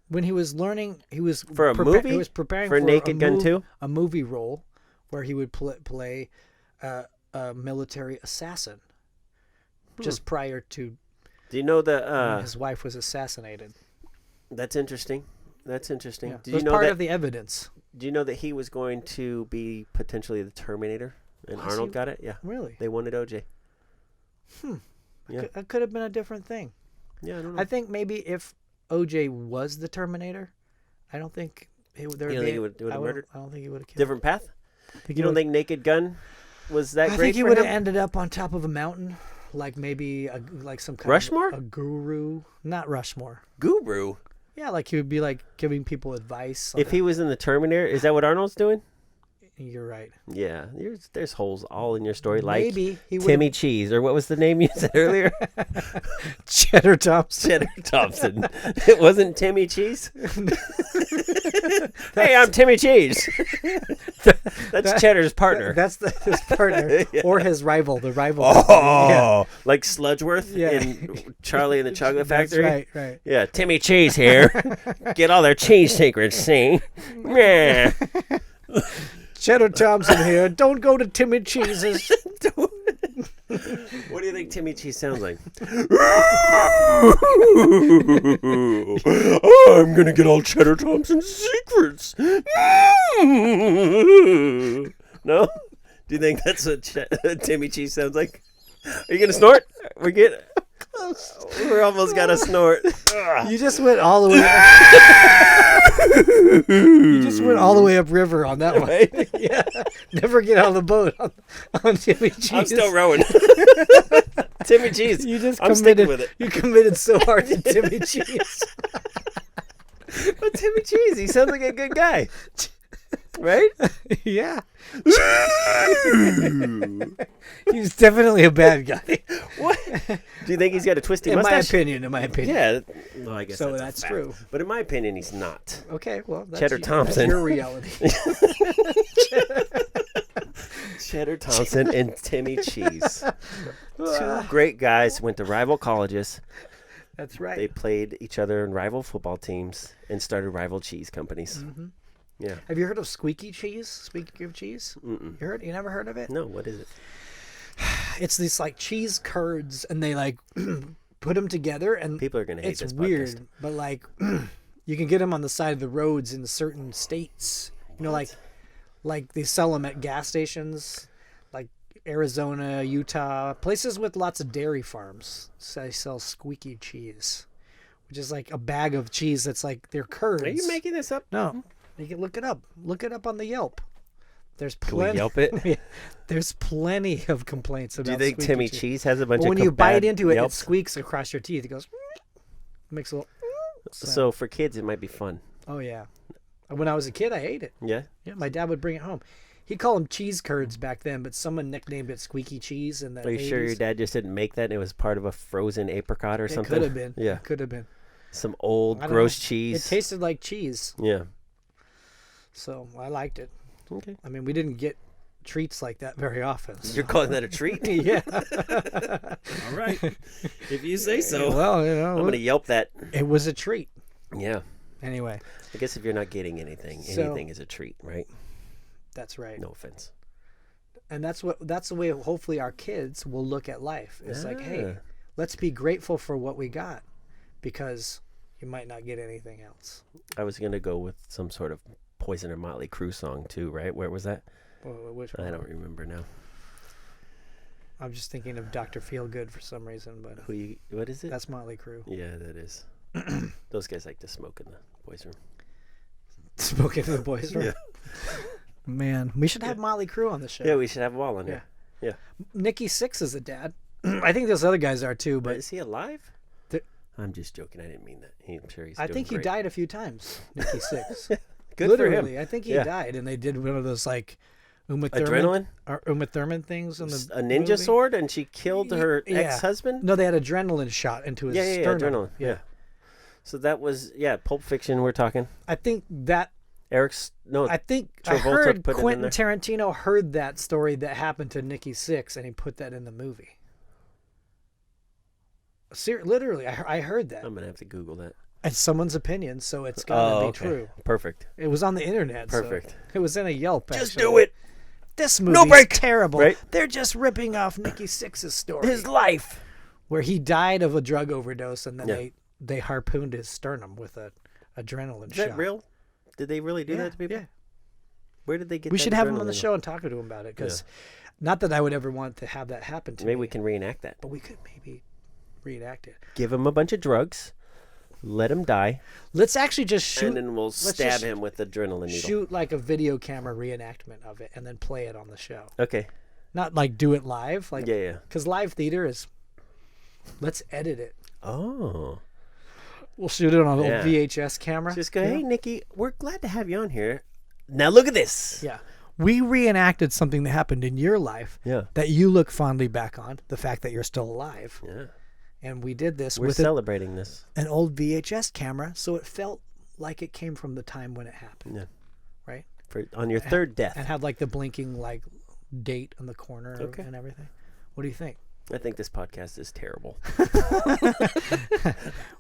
When he was learning, he was For a movie? He was preparing For for Naked Gun 2? a movie role where he would play a military assassin. Just prior to Do you know when the his wife was assassinated. that's interesting. That's interesting. Yeah. Did It was you know part that of the evidence. Do you know that he was going to be potentially the Terminator and Was Arnold he? got it? Yeah. Really? They wanted OJ. Yeah. That could have been a different thing. Yeah, I don't know. I think maybe if OJ was the Terminator, I don't think he would. You don't think he would have murdered? I don't think he would have killed. Different path? Think You don't think Naked Gun was that I great think he for would him? have ended up on top of a mountain, like maybe like some kind Rushmore? of a guru, not Rushmore. Guru. Yeah, like he would be like giving people advice. Like If he was in the Terminator, is that what Arnold's doing? You're right. Yeah, there's holes all in your story. Like Maybe he would Timmy Cheese, or what was the name you said earlier? Cheddar Thompson. Cheddar Thompson. It wasn't Timmy Cheese? Hey, I'm Timmy Cheese. That's Cheddar's partner. That's his partner or his rival. The rival. Oh, like Sludgeworth in Charlie and the Chocolate Factory. That's right. Yeah, Timmy Cheese here. Get all their cheese secrets, see? Yeah. Cheddar Thompson here. Don't go to Timmy Cheese's. What do you think Timmy Cheese sounds like? I'm gonna get all Cheddar Thompson's secrets. No? Do you think that's what Timmy Cheese sounds like? Are you gonna snort? We're almost got to snort. You just went all the way. You just went all the way upriver on that one. Right? Yeah. Never get out of the boat on Timmy Cheese. I'm still rowing. Timmy Cheese. I'm sticking with it. You committed so hard to Timmy Cheese. But Timmy Cheese, he sounds like a good guy. Right? Yeah. He's definitely a bad guy. What? Do you think he's got a twisty In mustache? in my opinion. Yeah. Well, I guess So that's that's a fact. true. But in my opinion, he's not. Okay, well, that's Cheddar Thompson. That's your reality. Cheddar Thompson and Timmy Cheese. Two great guys went to rival colleges. That's right. They played each other in rival football teams and started rival cheese companies. Mm-hmm. Yeah. Have you heard of Squeaky Cheese? Speaking of cheese, Mm-mm. You never heard of it? No, what is it? It's these like cheese curds, and they like put them together, and People are gonna hate it's this weird, podcast. but like you can get them on the side of the roads in certain states. You know, like they sell them at gas stations, like Arizona, Utah, places with lots of dairy farms. So they sell Squeaky Cheese, which is like a bag of cheese that's like they're curds. Are you making this up? No, you can look it up. Look it up on the Yelp. There's Can we plenty. Yelp it? There's plenty of complaints about. Do you think Squeaky Timmy cheese. Cheese has a bunch But of when you bite bad into it, Yelps? it squeaks across your teeth. It goes. Makes a little. Sound. So for kids, it might be fun. Oh yeah, when I was a kid, I ate it. Yeah. Yeah, my dad would bring it home. He called them cheese curds back then, but someone nicknamed it Squeaky Cheese in the Are you 80s. sure your dad just didn't make that and it was part of a frozen apricot or It something? could have been. Yeah. It could have been. Some old I don't gross know. cheese. It tasted like cheese, Yeah. so I liked it. Okay. I mean, we didn't get treats like that very often. So. You're calling that a treat? Yeah. All right. If you say so. Well, you know, I'm going to Yelp that. it was a treat. Yeah. Anyway, I guess if you're not getting anything, So- anything is a treat, right? that's right. No offense. And that's the way hopefully our kids will look at life. It's like, hey, Ah. let's be grateful for what we got, because you might not get anything else. I was going to go with some sort of Poison or Motley Crue song too, right? Where was that? Which I one? don't remember now. I'm just thinking of Dr. Feelgood for some reason, but What is it? that's Motley Crue. Yeah, that is. Those guys like to smoke in the boys' room. Smoking in the boys' room. Yeah. Man, we should have Motley Crue on the show. Yeah, we should have them all on here. Yeah. Nikki Sixx is a dad. I think those other guys are too, But but is he alive? The- I'm just joking. I didn't mean that. I'm sure he's I doing think he great. died a few times. Nikki Sixx. Good Literally, for him. I think he Yeah. died, and they did one of those like Uma Adrenaline? Thurman things in the A ninja movie. sword, and she killed her Yeah. ex-husband? No, they had adrenaline shot into his Yeah, sternum. adrenaline. Yeah. So that was, Pulp Fiction we're talking. I think that I think I Travolta heard put it in Quentin there. Tarantino heard that story that happened to Nikki Sixx, and he put that in the movie. Literally, I heard that. I'm going to have to Google that. It's someone's opinion, so it's gotta be true. Perfect. It was on the internet. so Perfect. it was in a Yelp. Just actually. do it. This movie's break. terrible. Right? They're just ripping off Nikki Sixx's story. His life. Where he died of a drug overdose, and then Yeah. they harpooned his sternum with a adrenaline Is shot. that real? Did they really do that to people? Yeah. Where did they get We that should have him on the adrenaline? show and talk to him about it, because not that I would ever want to have that happen to Maybe me, we can reenact that. but we could maybe reenact it. Give him a bunch of drugs, let him die, Let's actually just shoot. and then we'll let's stab just him with the adrenaline needle. Shoot like a video camera reenactment of it, and then play it on the show. Okay. Not like do it live, like Yeah. because live theater is. Let's edit it. Oh. We'll shoot it on an Yeah. old VHS camera. Just go, Yeah. hey, Nikki, we're glad to have you on here. Now look at this. Yeah. We reenacted something that happened in your life Yeah. that you look fondly back on, the fact that you're still alive. Yeah. And we did this We're with celebrating this. an old VHS camera, so it felt like it came from the time when it happened. Yeah. Right? On your third death. And had like the blinking like date on the corner Okay. and everything. What do you think? I think this podcast is terrible.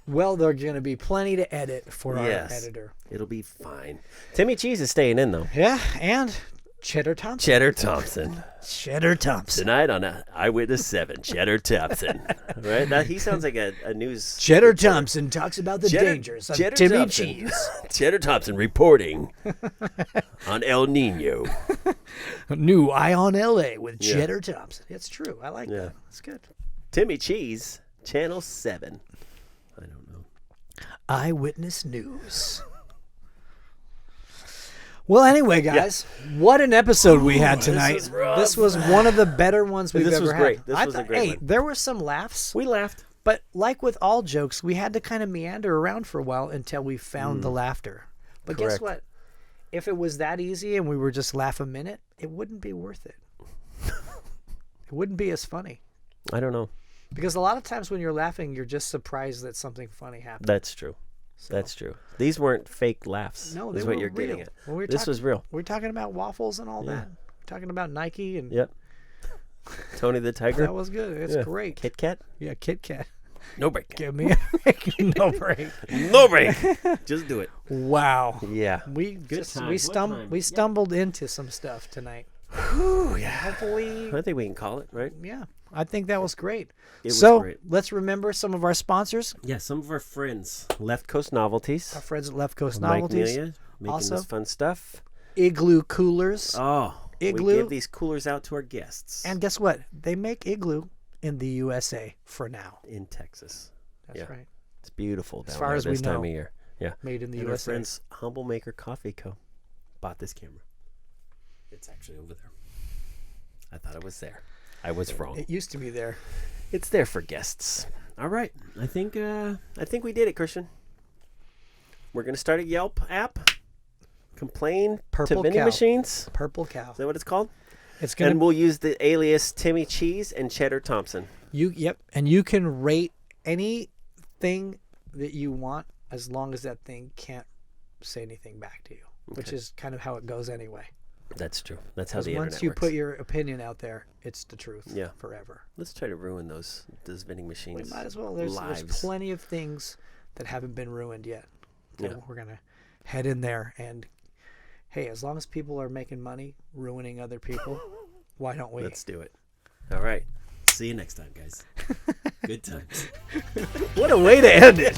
Well, there's going to be plenty to edit for our editor. It'll be fine. Timmy Cheese is staying in, though. Yeah, and Cheddar Thompson. Cheddar Thompson. Cheddar Thompson. Tonight on Eyewitness 7, Cheddar Thompson. Right? That, he sounds like a news... Cheddar reporter. Thompson talks about the dangers of Cheddar Timmy Thompson. Cheese. Cheddar Thompson reporting on El Nino. New Eye on LA with Yeah. Cheddar Thompson. It's true. I like Yeah. that. It's good. Timmy Cheese, Channel 7. I don't know. Eyewitness News. Well, anyway, guys, what an episode we had tonight. was rough. This was one of the better ones we've This ever was had. great. This was a great one. There were some laughs, We laughed. but like with all jokes, we had to kind of meander around for a while until we found the laughter. But guess Correct. what? If it was that easy and we were just laugh a minute, it wouldn't be worth it. It wouldn't be as funny. I don't know. Because a lot of times when you're laughing, you're just surprised that something funny happened. That's true. So- That's true. These weren't fake laughs. No, is they what were you're real. getting at. When we were This was real. We're talking about Waffles and all Yeah. that. We're talking about Nike and Yep. Tony the Tiger. that was good. It's Yeah. great. Kit Kat. Yeah, Kit Kat. No break. Give me a break. No break. No break. Just do it. Wow. Yeah. We times. What time? we stumbled into some stuff tonight. Yeah. Hopefully, I think we can call it, right? yeah. I think that was great. It was So great. let's remember some of our sponsors. Yeah, some of our friends. Left Coast Novelties. Our friends at Left Coast Mike Novelties. Melia making Also- this fun stuff. Igloo Coolers. Oh, Igloo. we give these coolers out to our guests. And guess what? They make Igloo in the USA for now. in Texas. That's Yeah. right. It's beautiful down far there as we this time know. of year. Yeah. Made in the And our USA. friends Humble Maker Coffee Co. bought this camera. It's actually over there. I thought it was there. I was wrong. It used to be there. It's there for guests. All right. I think we did it, Christian. We're gonna start a Yelp app. Complain Purple to vending cow. machines. Purple Cow. Is that what it's called? It's gonna And we'll use the alias Timmy Cheese and Cheddar Thompson. and you can rate anything that you want as long as that thing can't say anything back to you, which Okay. is kind of how it goes anyway. That's true. That's how Because the once internet you works. put your opinion out there, it's the truth. Yeah. Forever. Let's try to ruin those vending We machines. might as well. There's lives. plenty of things that haven't been ruined yet. So Yeah. we're gonna head in there and hey, as long as people are making money ruining other people, why don't we? Let's do it. All right. See you next time, guys. Good times. What a way to end it.